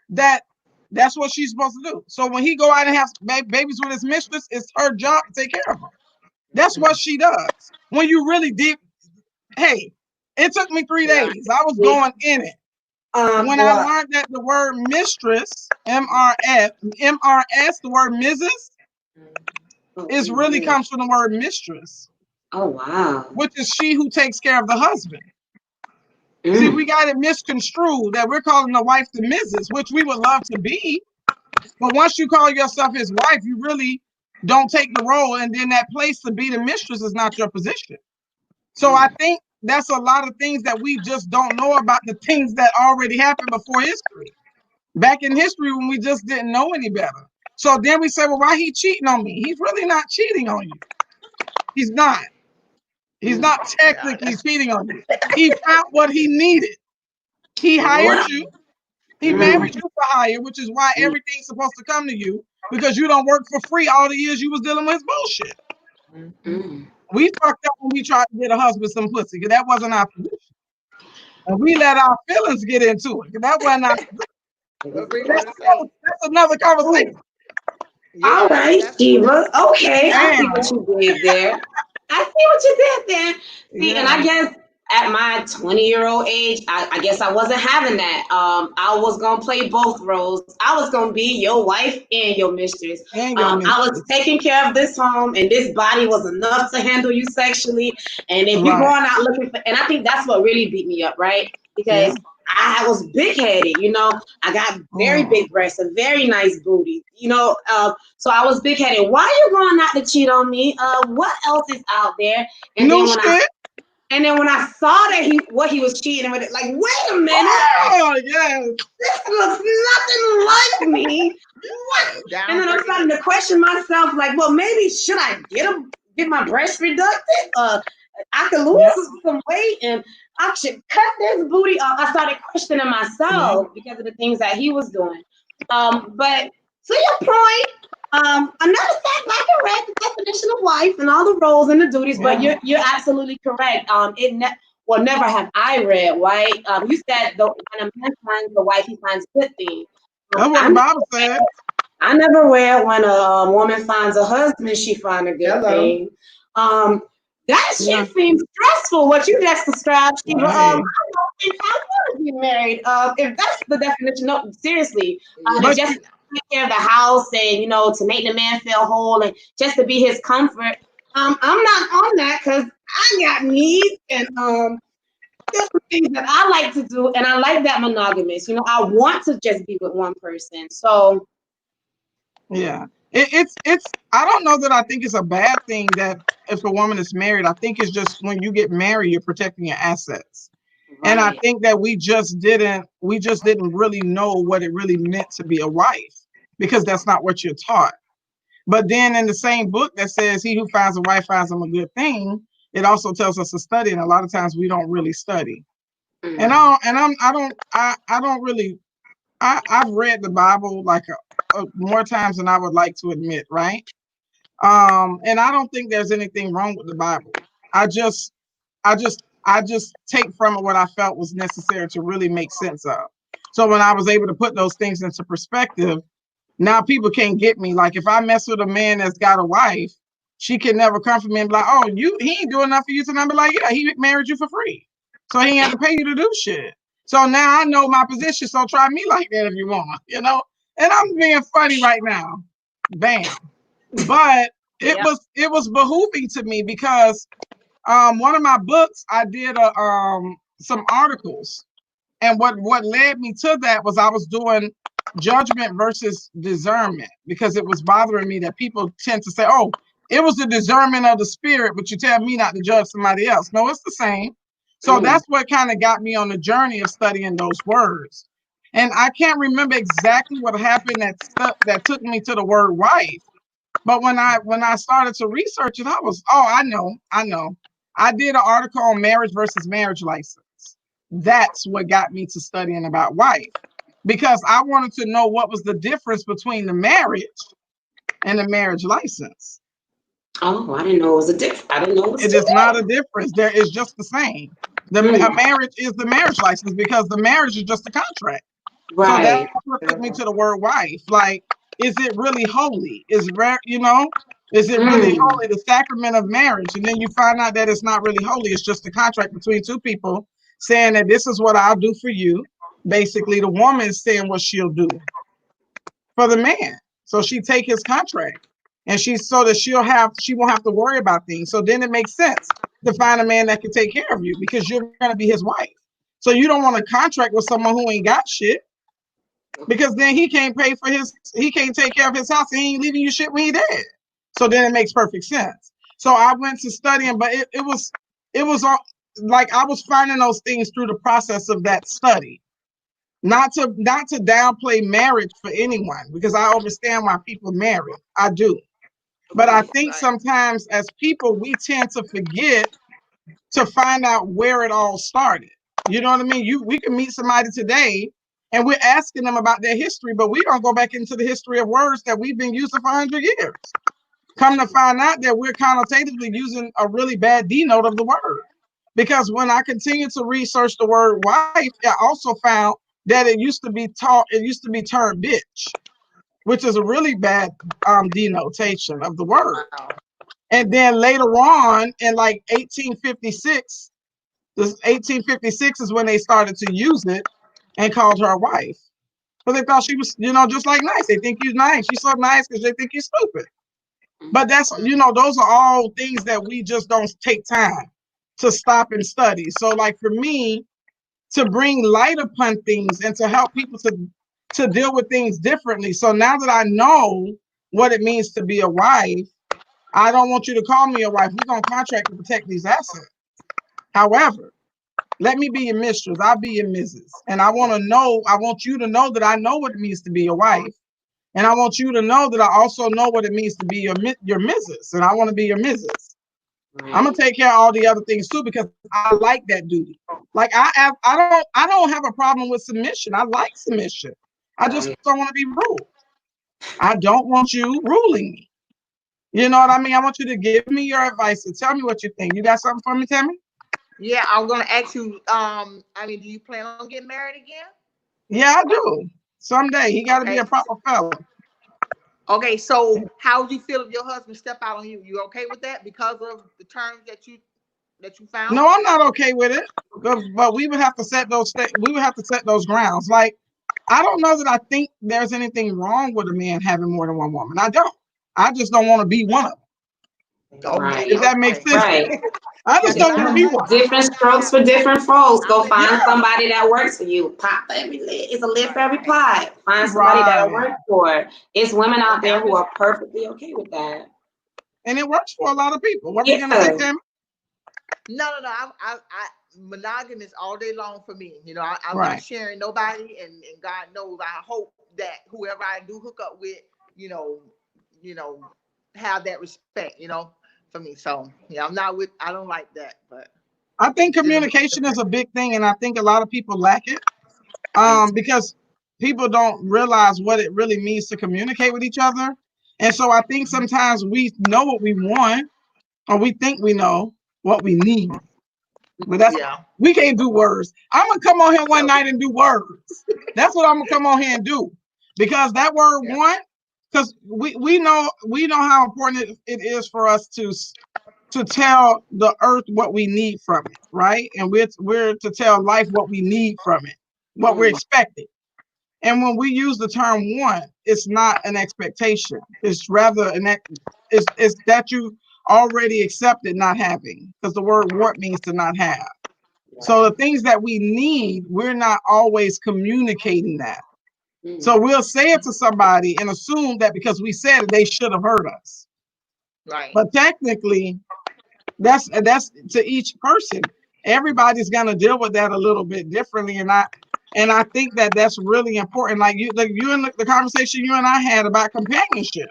That's what she's supposed to do. So when he go out and have babies with his mistress, it's her job to take care of them. That's what she does. When you really deep, hey, it took me 3 days. I was going in it. When I learned that the word mistress, MRS, the word Mrs., is really comes from the word mistress. Oh, wow. Which is she who takes care of the husband. See, we got it misconstrued that we're calling the wife the Mrs., which we would love to be. But once you call yourself his wife, you really don't take the role. And then that place to be the mistress is not your position. So I think that's a lot of things that we just don't know about the things that already happened before history. Back in history when we just didn't know any better. So then we say, well, why he cheating on me? He's really not cheating on you. He's not. He's not technically cheating on you. He found what he needed. He hired you. He married you for hire, which is why everything's supposed to come to you because you don't work for free all the years you was dealing with bullshit. We fucked up when we tried to get a husband some pussy because that wasn't our position. And we let our feelings get into it because that wasn't our position. That's another conversation. All right, Shiva. Okay, I see what you did there. See, and I guess at my 20-year-old age, I guess I wasn't having that. I was going to play both roles. I was going to be your wife and your mistress. I was taking care of this home, and this body was enough to handle you sexually. And if you're going out looking for, and I think that's what really beat me up, right? Because I was big-headed, I got very big breasts, a very nice booty, so I was big-headed. Why are you going out to cheat on me? What else is out there? And then when I saw that what he was cheating with, like, wait a minute, this looks nothing like me. What? And then I'm starting to question myself, like, well, maybe should I get my breast reducted? I could lose some weight and I should cut this booty off. I started questioning myself because of the things that he was doing. But to your point, another fact, like I read the definition of wife and all the roles and the duties, but you're absolutely correct. Never have I read, right? You said when a man finds a wife, he finds good things. That's what the Bible said. I never read when a woman finds a husband, she finds a good thing. That shit seems stressful. What you just described, Shiva. I don't think I want to be married. If that's the definition, no, seriously. Just to take care of the house and to make the man feel whole and just to be his comfort. I'm not on that because I got needs and different things that I like to do, and I like that monogamous. I want to just be with one person. So It's I don't know that I think it's a bad thing that if a woman is married. I think it's just when you get married, you're protecting your assets. And I Right. think that we just didn't really know what it really meant to be a wife because that's not what you're taught. But then in the same book that says he who finds a wife finds him a good thing, it also tells us to study. And a lot of times we don't really study. And Mm. I don't really I've read the Bible like more times than I would like to admit, right? And I don't think there's anything wrong with the Bible. I just I just take from it what I felt was necessary to really make sense of. So when I was able to put those things into perspective, now people can't get me. Like if I mess with a man that's got a wife, she can never come for me and be like, "Oh, he ain't doing enough for you tonight." Be like, "Yeah, he married you for free, so he ain't had to pay you to do shit." So now I know my position. So try me like that if you want. And I'm being funny right now, bam. But Yeah. it was behooving to me because one of my books I did some articles, and what led me to that was I was doing judgment versus discernment because it was bothering me that people tend to say, "Oh, it was the discernment of the spirit," but you tell me not to judge somebody else. No, it's the same. So Mm. that's what kind of got me on the journey of studying those words. And I can't remember exactly what happened that took me to the word wife. But when I started to research it, I was, oh, I know. I did an article on marriage versus marriage license. That's what got me to studying about wife because I wanted to know what was the difference between the marriage and the marriage license. Oh, I didn't know it was a diff. I didn't know it was It two is not a things. difference. There is just the same. A Mm. marriage is the marriage license because the marriage is just a contract. So that's Right. what took me to the word wife. Like, is it really holy? Is it really Mm. holy, the sacrament of marriage? And then you find out that it's not really holy. It's just a contract between two people saying that this is what I'll do for you. Basically, the woman is saying what she'll do for the man. So she take his contract and she's so that she won't have to worry about things. So then it makes sense to find a man that can take care of you because you're gonna be his wife. So you don't want to contract with someone who ain't got shit because then he can't take care of his house. He ain't leaving you shit when he dead. So then it makes perfect sense. So I went to studying, but it was like I was finding those things through the process of that study. Not to downplay marriage for anyone because I understand why people marry. I do. But I Right, think right. sometimes as people we tend to forget to find out where it all started. You know what I mean? We can meet somebody today and we're asking them about their history, but we don't go back into the history of words that we've been using for 100 years. Come to find out that we're connotatively using a really bad denote of the word. Because when I continued to research the word wife, I also found that it used to be termed bitch, which is a really bad denotation of the word. Wow. And then later on in like 1856, this 1856 is when they started to use it and called her a wife. But they thought she was, just like nice. They think you're nice. She's so nice because they think you're stupid. But those are all things that we just don't take time to stop and study. So, like for me, to bring light upon things and to help people to deal with things differently. So now that I know what it means to be a wife, I don't want you to call me a wife. We're gonna contract to protect these assets. However, let me be your mistress. I'll be your Mrs. And I want you to know that I know what it means to be a wife. And I want you to know that I also know what it means to be your Mrs. And I want to be your Mrs. I'm gonna Right. take care of all the other things too because I like that duty. Like I don't have a problem with submission. I like submission. I just Right. don't want to be ruled. I don't want you ruling me. You know what I mean? I want you to give me your advice and tell me what you think. You got something for me, Tammy? Yeah, I was gonna ask you. Do you plan on getting married again? Yeah, I do. Someday he got to be Okay. a proper fella. Okay. So, how would you feel if your husband stepped out on you? You okay with that because of the terms that you found? No, I'm not okay with it. But we would have to set we would have to set those grounds. Like I don't know that I think there's anything wrong with a man having more than one woman. I don't. I just don't want to be one of them. Okay, If that makes sense. Right. I just don't want to be one. Different strokes for different folks. Go Yeah. find somebody that works for you. Pot for every lid. It's a lid for every pot. Find somebody that'll Right. work for it. It's women out there who are perfectly okay with that. And it works for a lot of people. What were you gonna say, Tim? No. I monogamous all day long for me. You know, I'm Right. not sharing nobody, and God knows I hope that whoever I do hook up with, you know, have that respect, for me. So yeah, I don't like that, but I think communication is a big thing, and I think a lot of people lack it. Because people don't realize what it really means to communicate with each other. And so I think sometimes we know what we want, or we think we know what we need. But we can't do words. I'm gonna come on here one night and do words. That's what I'm gonna come on here and do. Because that word want, because we know how important it is for us to tell the earth what we need from it, right? And we're to tell life what we need from it, what we're expecting. And when we use the term want, it's not an expectation. It's rather it's that you already accepted not having, because the word want means to not have. So the things that we need, we're not always communicating that. So we'll say it to somebody and assume that because we said it, they should have heard us. right. But technically, that's to each person. Everybody's gonna deal with that a little bit differently, and I think that that's really important. Like you and the conversation you and I had about companionship,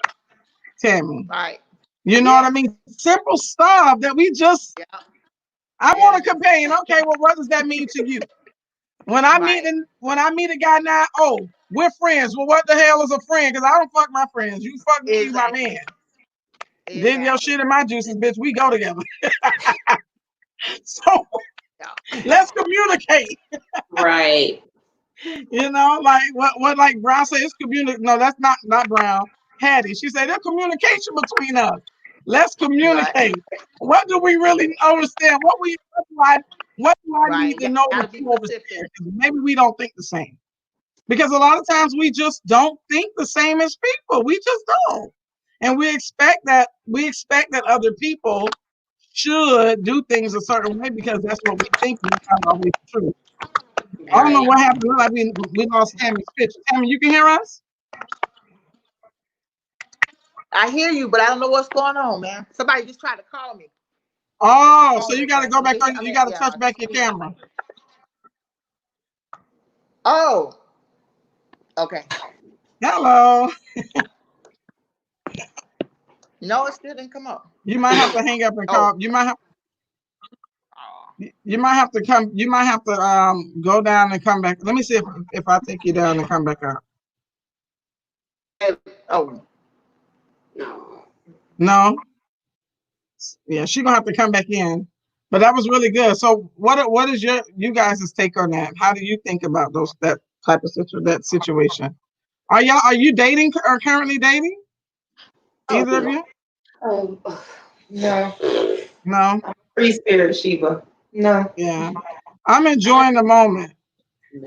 Tammy. Right. You know what I mean? Simple stuff that we just. I want a companion. Okay, well, what does that mean to you? When I meet a guy now, oh, we're friends. Well, what the hell is a friend? Because I don't fuck my friends. You fuck me, you my man. Then your shit and my juices, bitch. We go together. So let's communicate. Right. You know, like what like Brown said, it's communicate. No, that's not Brown. Hattie. She said there's communication between us. Let's communicate. Right. What do we really understand? What do I need to know that you understand? Maybe we don't think the same. Because a lot of times we just don't think the same as people. We just don't. And we expect that other people should do things a certain way because that's what we think is not always true. I don't know what happened. Like we lost Tammy's picture. Tammy, you can hear us? I hear you, but I don't know what's going on, man. Somebody just tried to call me. Oh, so you got to go back on. You got to touch back your camera. Oh. Okay. Hello. No, it still didn't come up. You might have to hang up and call. You might have. You might have to come. You might have to go down and come back. Let me see if I take you down and come back up. Oh. No. Yeah, she's gonna have to come back in. But that was really good. So what is you guys' take on that? How do you think about that type of situation? Are you dating or currently dating? Either of you? No. No. Free spirit, Sheba. No. Yeah. I'm enjoying the moment.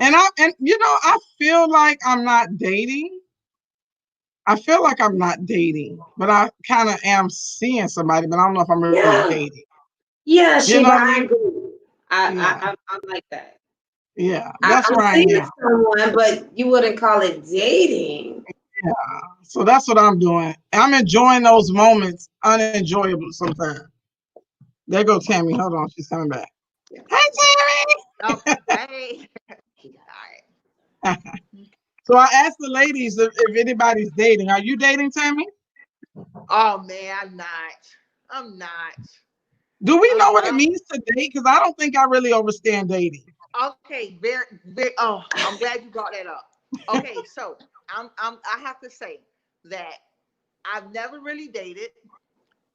And I feel like I'm not dating. I feel like I'm not dating, but I kind of am seeing somebody, but I don't know if I'm really dating. Yeah, Sheba, I agree. I like that. Yeah, that's where I am. Someone, but you wouldn't call it dating. Yeah, so that's what I'm doing. I'm enjoying those moments, unenjoyable sometimes. There goes Tammy. Hold on, she's coming back. Hey, Tammy. Hey. All right. So I asked the ladies if anybody's dating. Are you dating, Tammy? Oh man, I'm not. Do we know what it means to date? Because I don't think I really understand dating. Okay, very. I'm glad you brought that up. Okay, so I have to say that I've never really dated.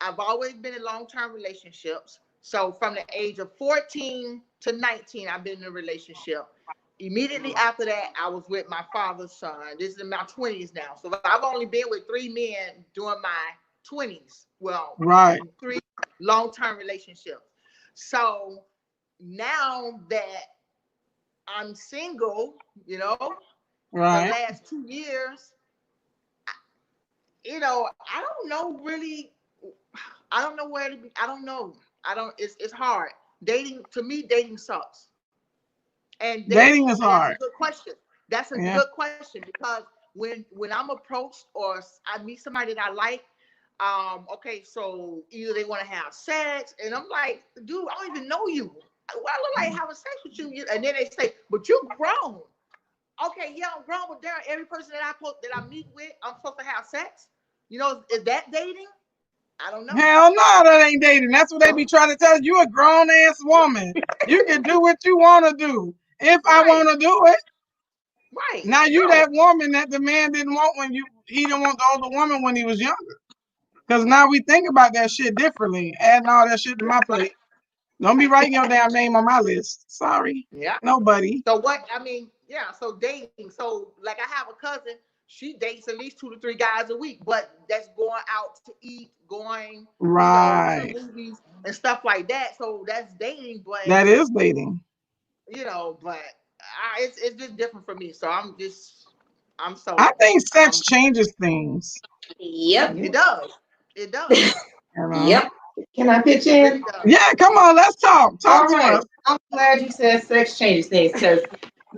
I've always been in long-term relationships. So from the age of 14 to 19, I've been in a relationship. Immediately after that, I was with my father's son. This is in my 20s now. So I've only been with 3 men during my 20s. Well, right. 3 long-term relationships. So now that I'm single, right. the last 2 years, I don't know really. I don't know where to be. I don't know. It's hard. Dating, to me, dating sucks. And Dating is and that's a hard. good question. That's a Yeah. good question because when I'm approached or I meet somebody that I like, okay, so either they want to have sex, and I'm like, dude, I don't even know you. Why look like having sex with you? And then they say, but you're grown. Okay, yeah, I'm grown, but there, every person that I meet with, I'm supposed to have sex. You know, is that dating? I don't know. Hell no, that ain't dating. That's what they be trying to tell you. You a grown ass woman. You can do what you want to do. If I Right. want to do it. Right. Now you No. that woman that the man didn't want when he didn't want the older woman when he was younger. Because now we think about that shit differently, adding all that shit to my plate. Don't be writing your damn name on my list. Sorry. Yeah. Nobody. So what? I mean, yeah. So dating. So like, I have a cousin. She dates at least 2 to 3 guys a week, but that's going out to eat, going Right. to movies and stuff like that. So that's dating, but That is dating. but it's just different for me. So I'm so. I think sex changes things. Yep. It does. It does. You know? Yep. Can I pitch It in? really does. Yeah, come on, let's talk. Talk All to right. us. I'm glad you said sex changes things because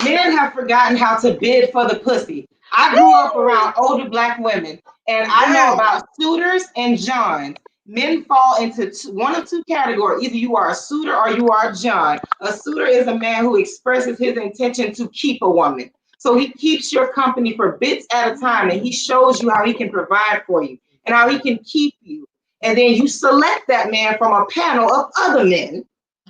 men have forgotten how to bid for the pussy. I grew up around older black women, and I know Yeah. about suitors and Johns. Men fall into one of two categories. Either you are a suitor or you are a John. A suitor is a man who expresses his intention to keep a woman. So he keeps your company for bits at a time, and he shows you how he can provide for you and how he can keep you. And then you select that man from a panel of other men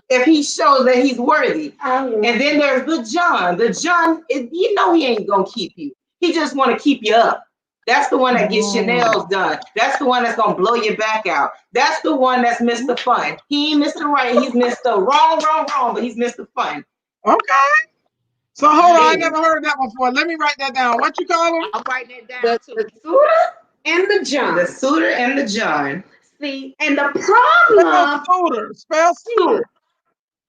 if he shows that he's worthy. And then there's the John. The John, you know he ain't gonna keep you. He just want to keep you up. That's the one that gets your nails done. That's the one that's gonna blow your back out. That's the one that's Mr. Fun. He ain't Mr. Right, he's Mr. Wrong, but he's Mr. Fun. Okay. So hold on, I never heard that before. Let me write that down. What you call him? I'm writing it down too. The suitor and the John. The suitor and the John. See, and the Spell problem. suitor. Spell suitor.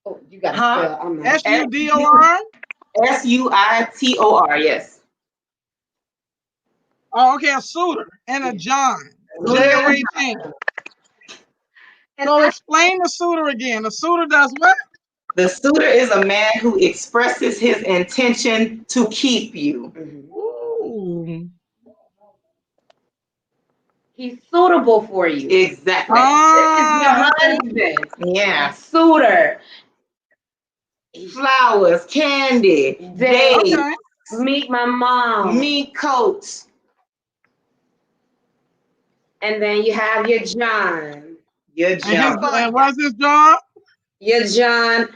Oh, you got to Huh? spell. I'm not. S-U-D-O-R? S-U-I-T-O-R, yes. Oh, okay, a suitor and a John. J-O-H-N. So explain the suitor again. The suitor does what? The suitor is a man who expresses his intention to keep you. Ooh. He's suitable for you. Exactly. Ah, This is your husband. Yeah. Suitor. Flowers, candy, dates, okay. Meet my mom. meat coats. And then you have your John. Your John. And what's his job? Your John.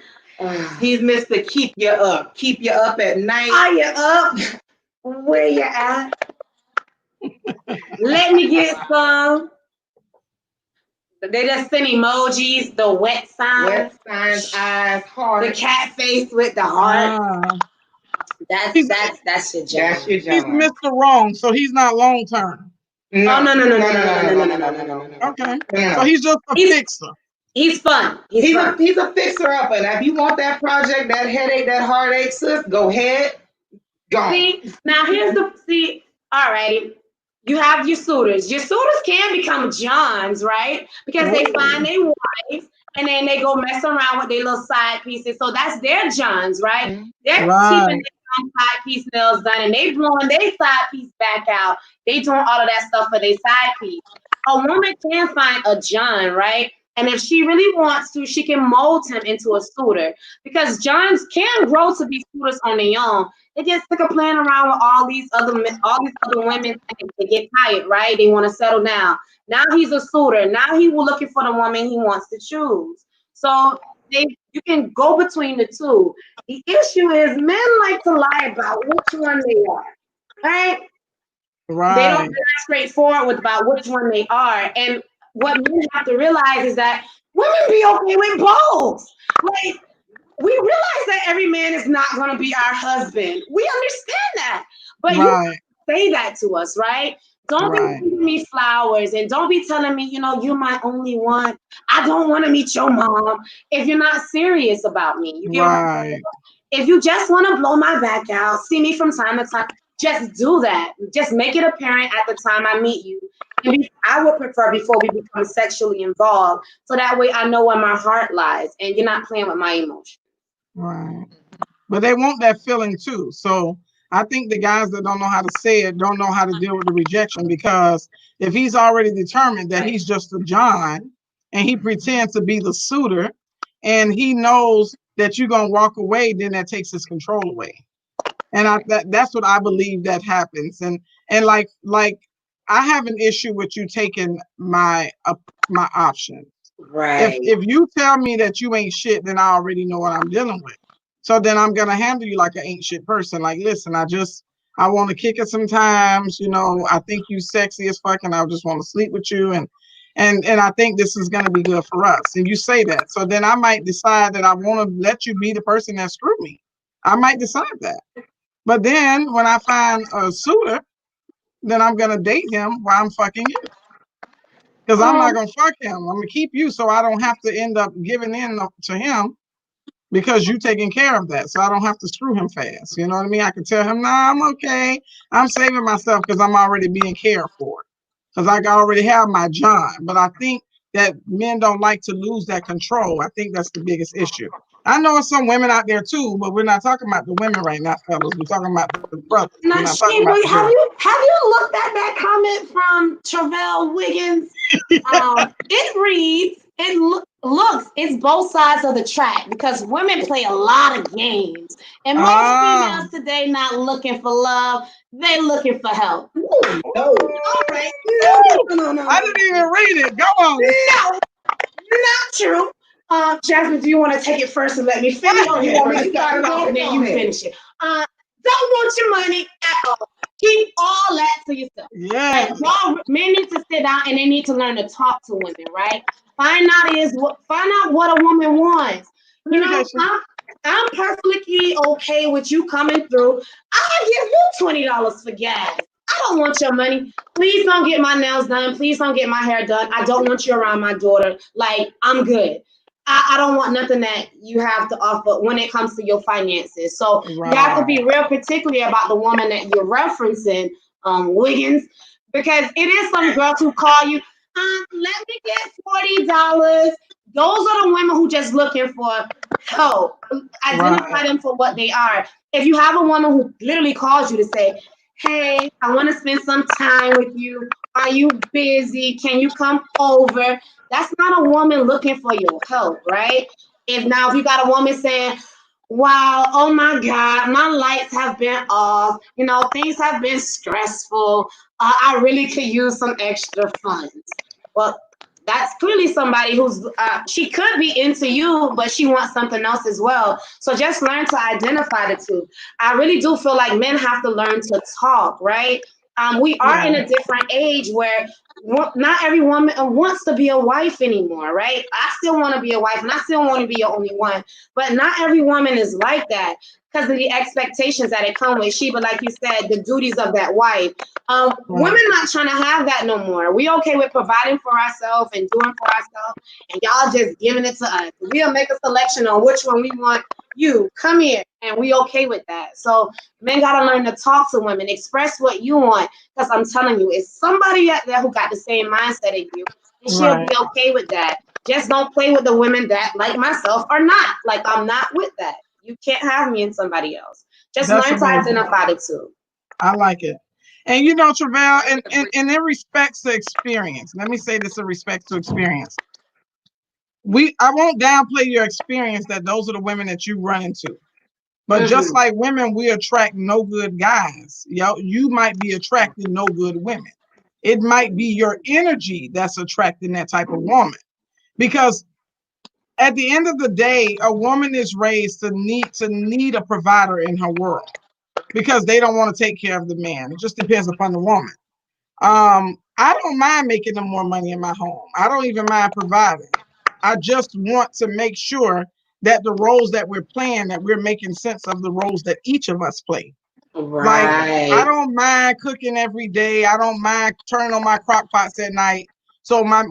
He's Mr. Keep you up at night. Are you up? Where you at? Let me get some. They just send emojis, the wet signs, Wet signs, eyes, heart. the cat face with the heart. Ah. That's your John. That's your He's John. Mr. Wrong, so he's not long term. No. Okay. No. So he's just a fixer. He's fun. He's fun. He's a fixer upper. And if you want that project, that headache, that heartache, sis, go ahead. Go. See, now here's alrighty. You have your suitors. Your suitors can become Johns, right? Because they find their wives and then they go mess around with their little side pieces. So that's their Johns, right? They're keeping their side piece nails done and they blowing their side piece back out. They doing all of that stuff for their side piece. A woman can find a John, right? And if she really wants to, she can mold him into a suitor because Johns can grow to be suitors on their own. They get sick of playing around with all these other women. They get tired, right? They want to settle down. Now he's a suitor. Now he will looking for the woman he wants to choose. So you can go between the two. The issue is men like to lie about which one they are, right? Right. They don't be straightforward about which one they are. And what men have to realize is that women be okay with both. Like, we realize that every man is not going to be our husband. We understand that. But you say that to us, right? Don't be giving me flowers and don't be telling me, you're my only one. I don't want to meet your mom if you're not serious about me. You get what I'm saying? If you just want to blow my back out, see me from time to time, just do that. Just make it apparent at the time I meet you. I would prefer before we become sexually involved, so that way I know where my heart lies, and you're not playing with my emotions. Right. But they want that feeling too. So I think the guys that don't know how to say it don't know how to deal with the rejection, because if he's already determined that he's just a John and he pretends to be the suitor and he knows that you're going to walk away, then that takes his control away. And that's what I believe that happens. And like I have an issue with you taking my option. Right. If you tell me that you ain't shit, then I already know what I'm dealing with. So then I'm gonna handle you like an ain't shit person. Like, listen, I want to kick it sometimes. You know, I think you sexy as fuck, and I just want to sleep with you, and I think this is gonna be good for us. And you say that, so then I might decide that I want to let you be the person that screwed me. I might decide that. But then when I find a suitor, then I'm gonna date him while I'm fucking you. Because I'm not gonna fuck him. I'm gonna keep you so I don't have to end up giving in to him, because you taking care of that. So I don't have to screw him fast. You know what I mean? I can tell him, nah, I'm okay. I'm saving myself because I'm already being cared for. Because I already have my John. But I think that men don't like to lose that control. I think that's the biggest issue. I know some women out there too, but we're not talking about the women right now, fellas. We're talking about the brothers. We're not talking about the have you looked at that comment from Travell Wiggins? It reads, looks, it's both sides of the track, because women play a lot of games, and most females today not looking for love, they looking for help. No. All right. No. I didn't even read it. Go on. No, not true. Jasmine, do you want to take it first and let me finish? Or you want me to start it off and then you finish it? Don't want your money at all. Keep all that to yourself. Yeah. Like, men need to sit down and they need to learn to talk to women, right? Find out what a woman wants. You know, I'm perfectly okay with you coming through. I'll give you $20 for gas. I don't want your money. Please don't get my nails done. Please don't get my hair done. I don't want you around my daughter. Like, I'm good. I don't want nothing that you have to offer when it comes to your finances. So you have to be real particular about the woman that you're referencing, Wiggins, because it is some girls who call you, let me get $40. Those are the women who just looking for help. Identify them for what they are. If you have a woman who literally calls you to say, hey, I want to spend some time with you. Are you busy? Can you come over? That's not a woman looking for your help, right? If you got a woman saying, wow, oh my God, my lights have been off. You know, things have been stressful. I really could use some extra funds. Well, that's clearly somebody who's, she could be into you, but she wants something else as well. So just learn to identify the two. I really do feel like men have to learn to talk, right? We are in a different age where not every woman wants to be a wife anymore, right? I still want to be a wife and I still want to be your only one, but not every woman is like that because of the expectations that it come with. Sheba, like you said, the duties of that wife. Women not trying to have that no more. We okay with providing for ourselves and doing for ourselves, and y'all just giving it to us. We'll make a selection on which one we want. You come here, and we okay with that. So men gotta learn to talk to women, express what you want, because I'm telling you, it's somebody out there who got the same mindset as you, and she'll be okay with that. Just don't play with the women that, like myself, are not. Like, I'm not with that. You can't have me and somebody else. Just learn to identify the two. I like it. And you know, Travell, and in respects to experience, let me say this in respects to experience. I won't downplay your experience that those are the women that you run into. But just like women, we attract no good guys. You might be attracting no good women. It might be your energy that's attracting that type of woman. Because at the end of the day, a woman is raised to need a provider in her world, because they don't want to take care of the man. It just depends upon the woman. I don't mind making them more money in my home. I don't even mind providing. I just want to make sure that the roles that we're playing, that we're making sense of the roles that each of us play. Like, I don't mind cooking every day. I don't mind turning on my crock pots at night. So my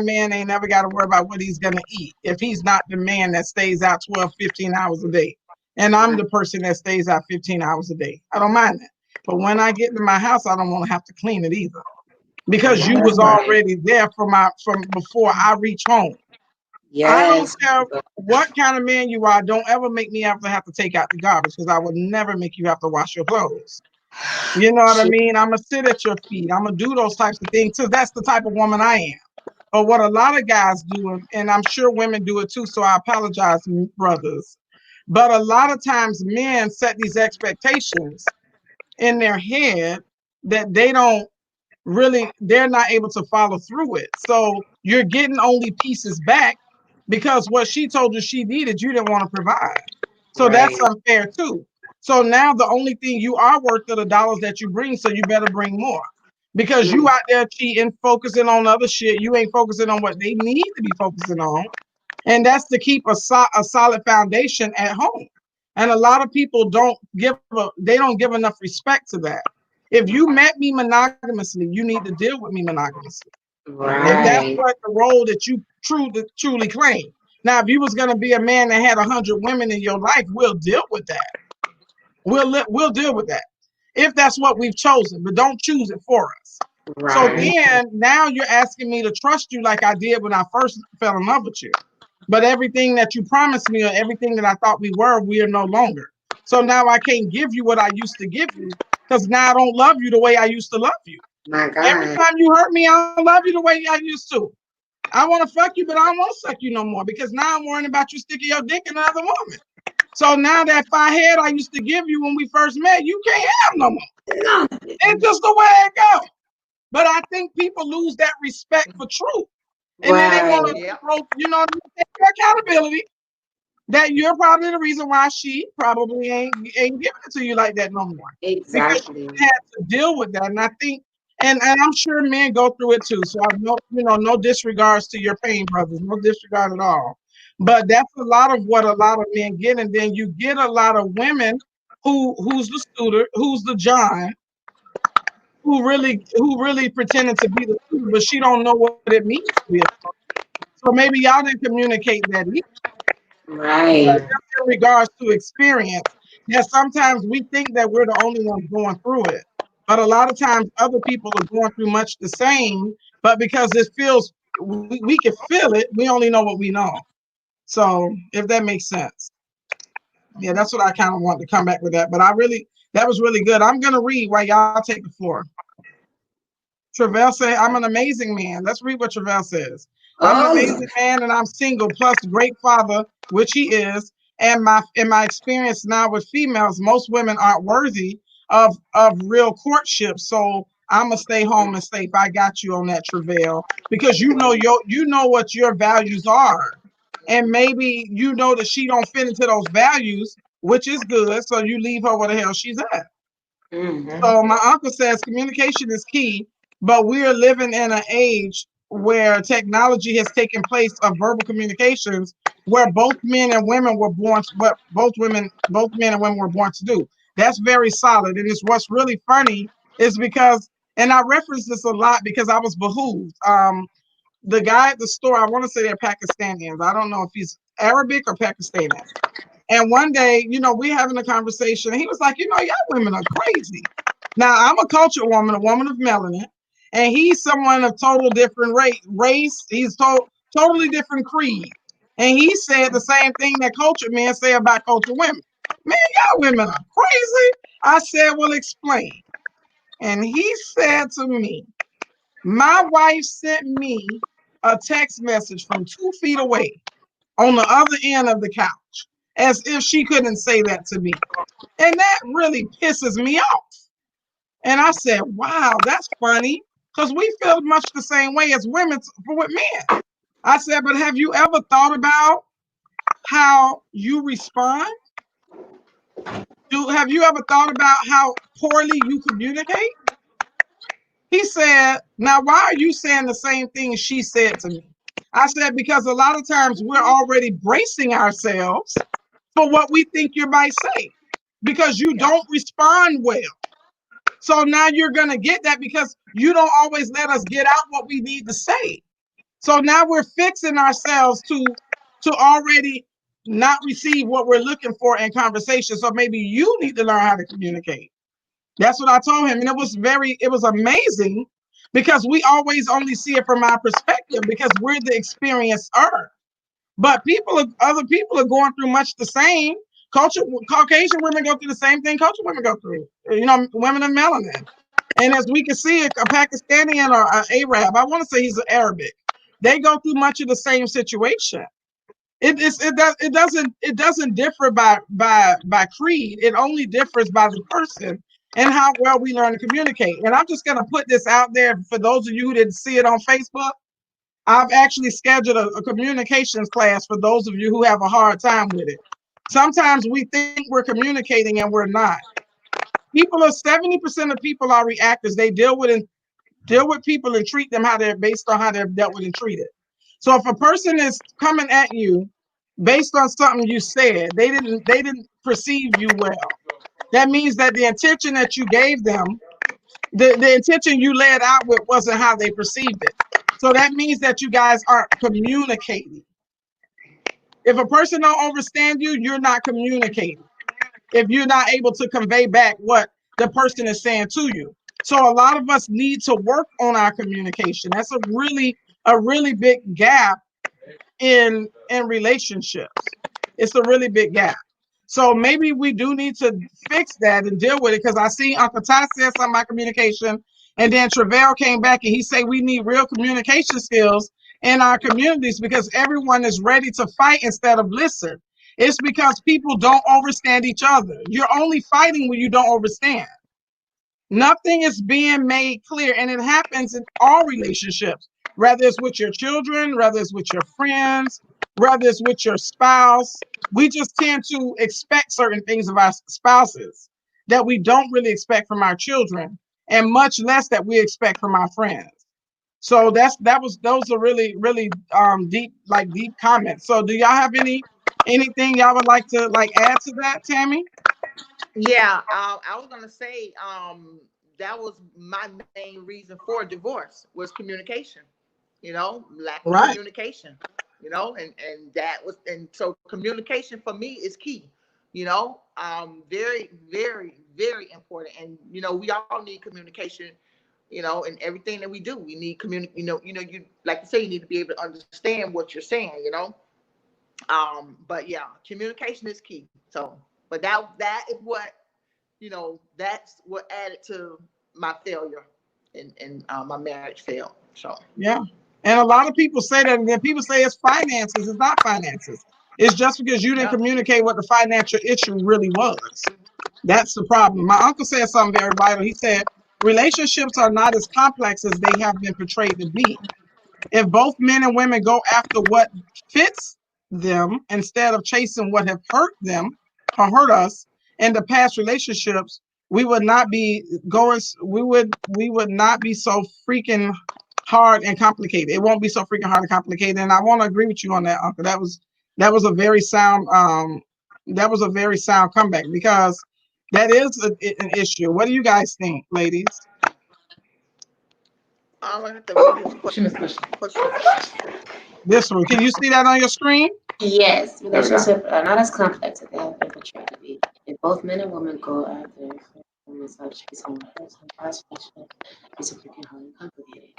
man ain't never got to worry about what he's going to eat if he's not the man that stays out 12, 15 hours a day. And I'm the person that stays out 15 hours a day. I don't mind that. But when I get to my house, I don't want to have to clean it either. because you was Right. already there from before I reach home. I don't Yes. care what kind of man you are. Don't ever make me have to take out the garbage, because I would never make you have to wash your clothes. You know what I mean? I'm gonna sit at your feet. I'm gonna do those types of things too. That's the type of woman I am. But what a lot of guys do, and I'm sure women do it too, so I apologize, brothers. But a lot of times men set these expectations in their head that they're not able to follow through it. So you're getting only pieces back because what she told you she needed, you didn't want to provide. So that's Right. unfair too. So now the only thing you are worth are the dollars that you bring, so you better bring more. Because you out there cheating, focusing on other shit. You ain't focusing on what they need to be focusing on. And that's to keep a solid foundation at home. And a lot of people don't give enough respect to that. If you met me monogamously, you need to deal with me monogamously. If that's Right. what the role that you truly claim. Now, if you was gonna be a man that had 100 women in your life, we'll deal with that. We'll deal with that if that's what we've chosen, but don't choose it for us. So Right. then now you're asking me to trust you like I did when I first fell in love with you. But everything that you promised me or everything that I thought we are no longer. So now I can't give you what I used to give you, because now I don't love you the way I used to love you. My Every God. time you hurt me, I don't love you the way I used to. I want to fuck you, but I don't want to suck you no more, because now I'm worrying about you sticking your dick in another woman. So now that 5 head I used to give you when we first met, you can't have no more. It's just the way it goes. But I think people lose that respect for truth. And then they want Right. to, Yep. take accountability that you're probably the reason why she probably ain't giving it to you like that no more. Because Exactly. she had to deal with that. And I think, and I'm sure men go through it too. So I know, no disregards to your pain, brothers, no disregard at all. But that's a lot of what a lot of men get. And then you get a lot of women who's the Scooter, who's the John, who really pretending to be the Scooter, but she don't know what it means to be a Scooter. So maybe y'all didn't communicate that either. Right. Just in regards to experience, that sometimes we think that we're the only ones going through it, but a lot of times other people are going through much the same. But because it feels, we can feel it, we only know what we know. So if that makes sense, yeah, that's what I kind of want to come back with that. But that was really good. I'm gonna read while y'all take the floor. Travell said, I'm an amazing man. Let's read what Travell says. I'm an Oh, amazing man and I'm single, plus great father, which he is. And in my experience now with females, most women aren't worthy of real courtship. So I'm gonna stay home and safe. I got you on that, Travell, because you know what your values are. And maybe you know that she don't fit into those values, which is good. So you leave her where the hell she's at. So my uncle says communication is key, but we are living in an age where technology has taken place of verbal communications, where both men and women were born, what both men and women were born to do. That's very solid. And it's what's really funny is because, and I reference this a lot because I was behooved. The guy at the store, I want to say they're Pakistanians. I don't know if he's Arabic or Pakistani. And one day, we having a conversation. And he was like, y'all women are crazy. Now, I'm a cultured woman, a woman of melanin, and he's someone of total different race. He's totally different creed. And he said the same thing that cultured men say about cultured women. Man, y'all women are crazy. I said, well, explain. And he said to me, my wife sent me a text message from 2 feet away on the other end of the couch, as if she couldn't say that to me. And that really pisses me off. And I said, wow, that's funny, because we feel much the same way as women with men. I said, but have you ever thought about how you respond? Have you ever thought about how poorly you communicate? He said, now why are you saying the same thing she said to me? I said, because a lot of times we're already bracing ourselves for what we think you might say, because you don't respond well. So now you're going to get that because you don't always let us get out what we need to say. So now we're fixing ourselves to already not receive what we're looking for in conversation. So maybe you need to learn how to communicate. That's what I told him. And it was amazing because we always only see it from our perspective because we're the experiencer. But other people are going through much the same. Caucasian women go through the same thing culture women go through. You know, women of melanin. And as we can see, a Pakistani or an Arab, I want to say he's an Arabic, they go through much of the same situation. It doesn't differ by creed. It only differs by the person and how well we learn to communicate. And I'm just gonna put this out there for those of you who didn't see it on Facebook. I've actually scheduled a communications class for those of you who have a hard time with it. Sometimes we think we're communicating and we're not. 70% of people are reactors. They deal with people and treat them how they're based on how they're dealt with and treated. So if a person is coming at you based on something you said, they didn't perceive you well. That means that the intention that you gave them, the intention you led out with wasn't how they perceived it. So that means that you guys aren't communicating. If a person don't understand you, you're not communicating. If you're not able to convey back what the person is saying to you. So a lot of us need to work on our communication. That's a really big gap in relationships. It's a really big gap. So maybe we do need to fix that and deal with it, because I see Uncle Ty said something about communication, and then Travell came back and he said we need real communication skills in our communities because everyone is ready to fight instead of listen. It's because people don't understand each other. You're only fighting when you don't understand. Nothing is being made clear, and it happens in all relationships, whether it's with your children, whether it's with your friends, whether it's with your spouse. We just tend to expect certain things of our spouses that we don't really expect from our children, and much less that we expect from our friends. So those are really deep comments. So do y'all have anything y'all would like to add to that, Tammy? Yeah, I was gonna say that was my main reason for divorce was communication. Lack of communication. And so communication for me is key. Very, very, very important. And we all need communication. In everything that we do, we need communicate. You like you say, you need to be able to understand what you're saying. But yeah, communication is key. So, but that is what that's what added to my failure, and my marriage failed. So yeah, and a lot of people say that, and then people say it's finances. It's not finances. It's just because you didn't communicate what the financial issue really was. That's the problem. My uncle said something very vital. He said relationships are not as complex as they have been portrayed to be. If both men and women go after what fits them instead of chasing what have hurt them or hurt us in the past relationships, we would not be so freaking hard and complicated. It won't be so freaking hard and complicated. And I want to agree with you on that, Uncle. That was a very sound comeback, because that is an issue. What do you guys think, ladies? This one. Can you see that on your screen? Yes, relationships are not as complex as they have been portrayed to be. If both men and women go after such as home first and past relationship, it's a freaking highly complicated.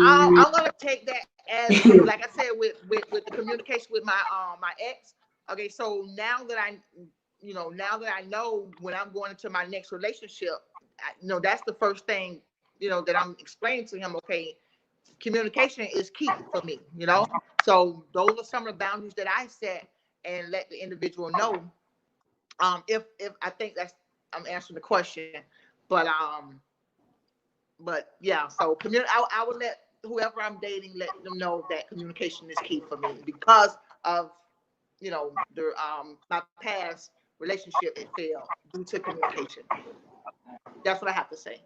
I'm gonna take that as, like I said, with the communication with my ex. Okay, so now that I know when I'm going into my next relationship, that's the first thing that I'm explaining to him. Okay, communication is key for me. So those are some of the boundaries that I set and let the individual know. If I think I'm answering the question, but yeah. So I would let whoever I'm dating let them know that communication is key for me because of my past relationship, it failed due to communication. That's what I have to say.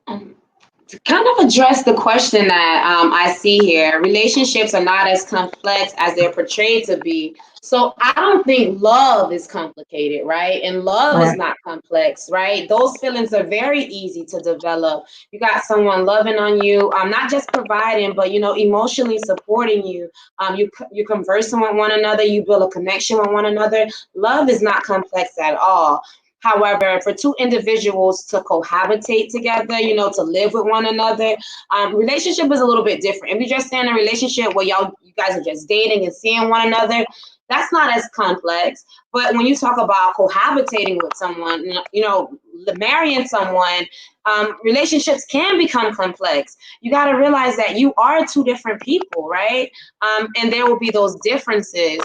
To kind of address the question that I see here, relationships are not as complex as they're portrayed to be. So I don't think love is complicated, right? And love is not complex, right? Those feelings are very easy to develop. You got someone loving on you, not just providing, but emotionally supporting you. You're conversing with one another. You build a connection with one another. Love is not complex at all. However, for two individuals to cohabitate together, you know, to live with one another, relationship is a little bit different. If you're just in a relationship where you guys are just dating and seeing one another, that's not as complex. But when you talk about cohabitating with someone, you know, marrying someone, relationships can become complex. You got to realize that you are two different people, right? And there will be those differences.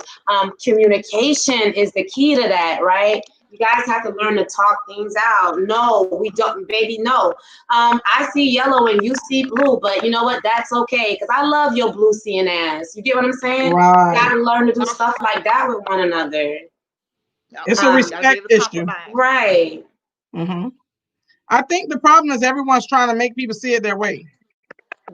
Communication is the key to that, right? You guys have to learn to talk things out. No, we don't, baby, no. I see yellow and you see blue, but you know what? That's okay, because I love your blue seeing ass. You get what I'm saying? You Right. got to learn to do stuff like that with one another. It's a respect issue. Right. Mm-hmm. I think the problem is everyone's trying to make people see it their way.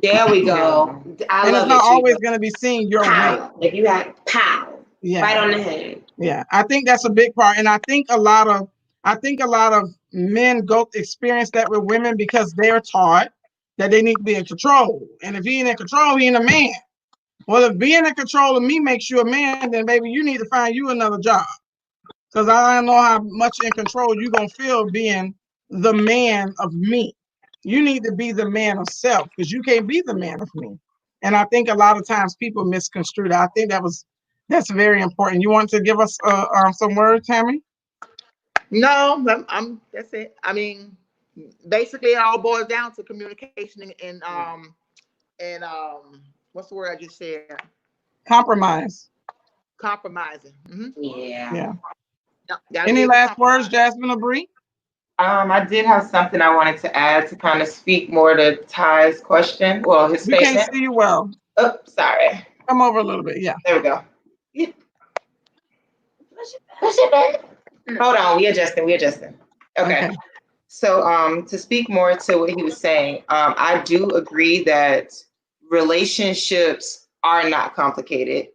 There we go. And it's not always going to be seen your way. If you had pow, yeah, right on the head. Yeah, I think that's a big part, and I think a lot of men go experience that with women because they're taught that they need to be in control, and if he ain't in control, he ain't a man. Well, if being in control of me makes you a man, then baby, you need to find you another job, because I don't know how much in control you're gonna feel being the man of me. You need to be the man of self, because you can't be the man of me. And I think a lot of times people misconstrue that. I think that's very important. You want to give us some words, Tammy? No, I'm that's it. I mean, basically, it all boils down to communication and what's the word I just said? Compromise. Compromising. Mm-hmm. Yeah. Any last words, Jasmine or Bree? I did have something I wanted to add to kind of speak more to Ty's question. Well, his we statement. Can't see you well. Oh, sorry. Come over a little bit. Yeah. There we go. Push it back. Hold on. We adjusting. Okay. So to speak more to what he was saying, I do agree that relationships are not complicated,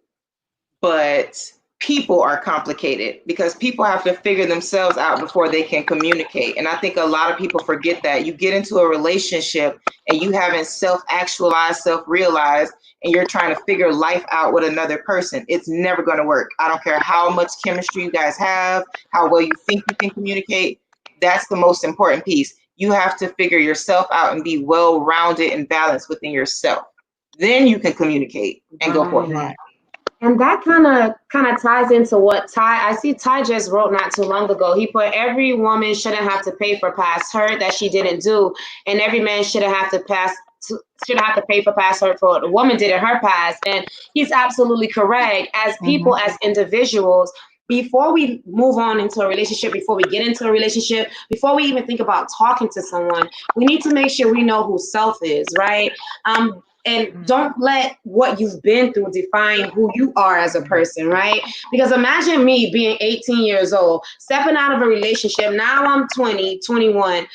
but people are complicated because people have to figure themselves out before they can communicate. And I think a lot of people forget that. You get into a relationship and you haven't self-actualized, self-realized, and you're trying to figure life out with another person. It's never going to work. I don't care how much chemistry you guys have, how well you think you can communicate. That's the most important piece. You have to figure yourself out and be well-rounded and balanced within yourself. Then you can communicate and go forward. Right. And that kind of ties into what I see Ty just wrote not too long ago. He put every woman shouldn't have to pay for past hurt that she didn't do, and every man shouldn't have to pay for past hurt for what the woman did in her past. And he's absolutely correct. As people, as individuals, before we move on into a relationship, before we get into a relationship, before we even think about talking to someone, we need to make sure we know who self is, right? And don't let what you've been through define who you are as a person, right? Because imagine me being 18 years old, stepping out of a relationship. Now I'm 20, 21,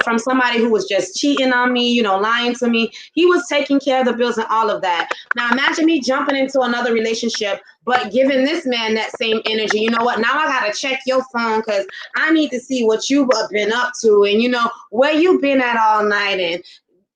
from somebody who was just cheating on me, you know, lying to me. He was taking care of the bills and all of that. Now imagine me jumping into another relationship, but giving this man that same energy. You know what? Now I got to check your phone because I need to see what you've been up to and, you know, where you've been at all night. And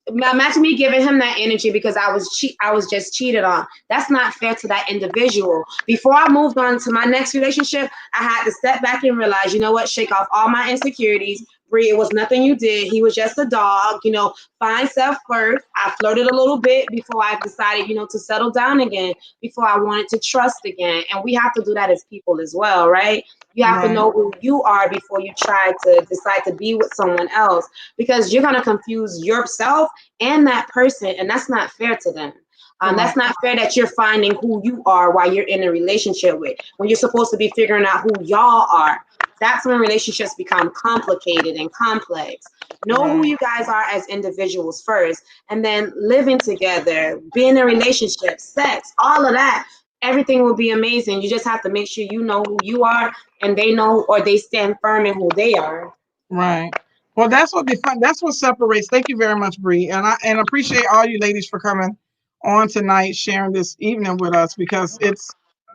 imagine me giving him that energy because I was just cheated on. That's not fair to that individual. Before I moved on to my next relationship, I had to step back and realize, you know what, shake off all my insecurities. Bree, it was nothing you did. He was just a dog, you know, find self first. I flirted a little bit before I decided, you know, to settle down again, before I wanted to trust again. And we have to do that as people as well, right? You have to know who you are before you try to decide to be with someone else, because you're going to confuse yourself and that person, and that's not fair to them. That's not fair that you're finding who you are while you're in a relationship with, when you're supposed to be figuring out who y'all are. That's when relationships become complicated and complex. Know who you guys are as individuals first, and then living together, being in a relationship, sex, all of that. Everything will be amazing. You just have to make sure you know who you are and they know, or they stand firm in who they are. Right. Well, that's what separates. Thank you very much, Bree. And I appreciate all you ladies for coming on tonight, sharing this evening with us, because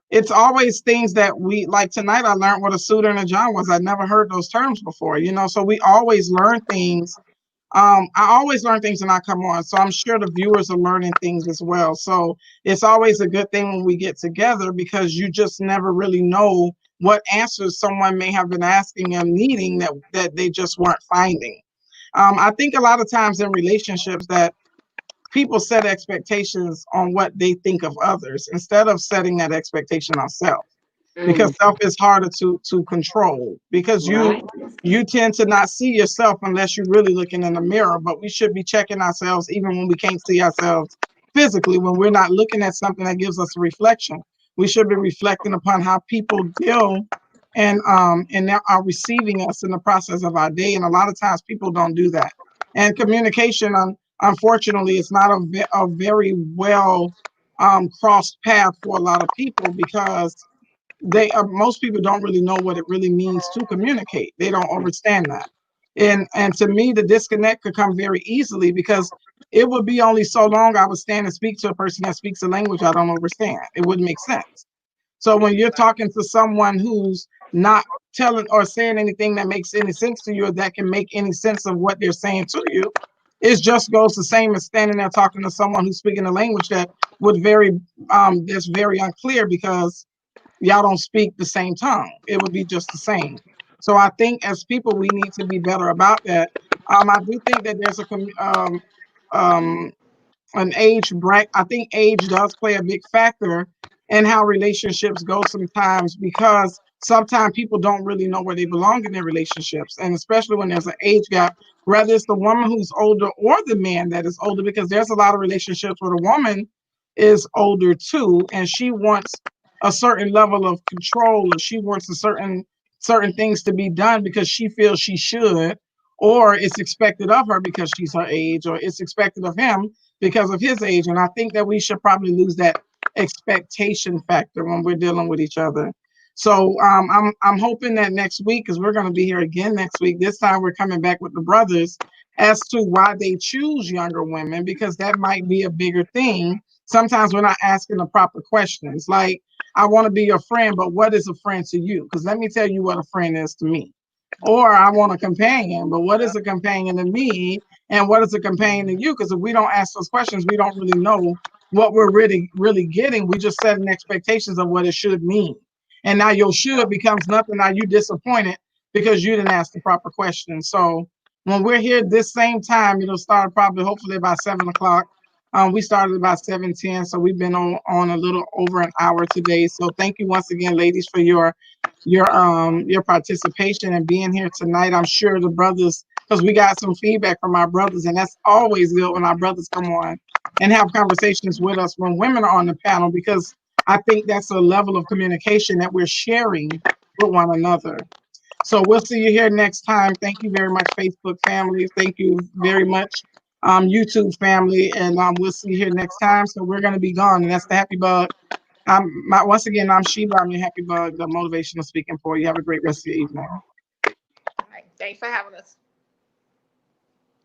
it's always things that we like. Tonight I learned what a suitor and a John was. I never heard those terms before, you know, so we always learn things. I always learn things when I come on, so I'm sure the viewers are learning things as well. So it's always a good thing when we get together, because you just never really know what answers someone may have been asking and needing that they just weren't finding. I think a lot of times in relationships that people set expectations on what they think of others instead of setting that expectation on self, because self is harder to control, because you tend to not see yourself unless you're really looking in the mirror. But we should be checking ourselves even when we can't see ourselves physically. When we're not looking at something that gives us a reflection, we should be reflecting upon how people deal and they are receiving us in the process of our day. And a lot of times people don't do that. And communication, unfortunately, is not a very well crossed path for a lot of people, because most people don't really know what it really means to communicate. They don't understand that. And to me, the disconnect could come very easily, because it would be only so long I would stand and speak to a person that speaks a language I don't understand. It wouldn't make sense. So when you're talking to someone who's not telling or saying anything that makes any sense to you, or that can make any sense of what they're saying to you, it just goes the same as standing there talking to someone who's speaking a language that would that's very unclear, because y'all don't speak the same tongue. It would be just the same. So I think as people, we need to be better about that. I do think that there's an age bracket. I think age does play a big factor in how relationships go sometimes, because sometimes people don't really know where they belong in their relationships, and especially when there's an age gap, whether it's the woman who's older or the man that is older, because there's a lot of relationships where the woman is older too, and she wants a certain level of control, or she wants certain things to be done because she feels she should, or it's expected of her because she's her age, or it's expected of him because of his age. And I think that we should probably lose that expectation factor when we're dealing with each other. So I'm hoping that next week, because we're going to be here again next week, this time we're coming back with the brothers as to why they choose younger women, because that might be a bigger thing. Sometimes we're not asking the proper questions. Like, I want to be your friend, but what is a friend to you? Because let me tell you what a friend is to me. Or I want a companion, but what is a companion to me? And what is a companion to you? Because if we don't ask those questions, we don't really know what we're really getting. We just setting expectations of what it should mean. And now your should becomes nothing. Now you disappointed because you didn't ask the proper questions. So when we're here this same time, it'll start probably hopefully about 7 o'clock. We started about 7:10, so we've been on a little over an hour today. So thank you once again, ladies, for your participation and being here tonight. I'm sure the brothers, because we got some feedback from our brothers, and that's always good when our brothers come on and have conversations with us when women are on the panel, because I think that's a level of communication that we're sharing with one another. So we'll see you here next time. Thank you very much, Facebook family. Thank you very much, YouTube family, and we'll see you here next time. So we're going to be gone, and that's the Happy Bug. Once again, I'm Sheba. I'm your Happy Bug, the motivational speaking for you. Have a great rest of your evening. All right. Thanks for having us.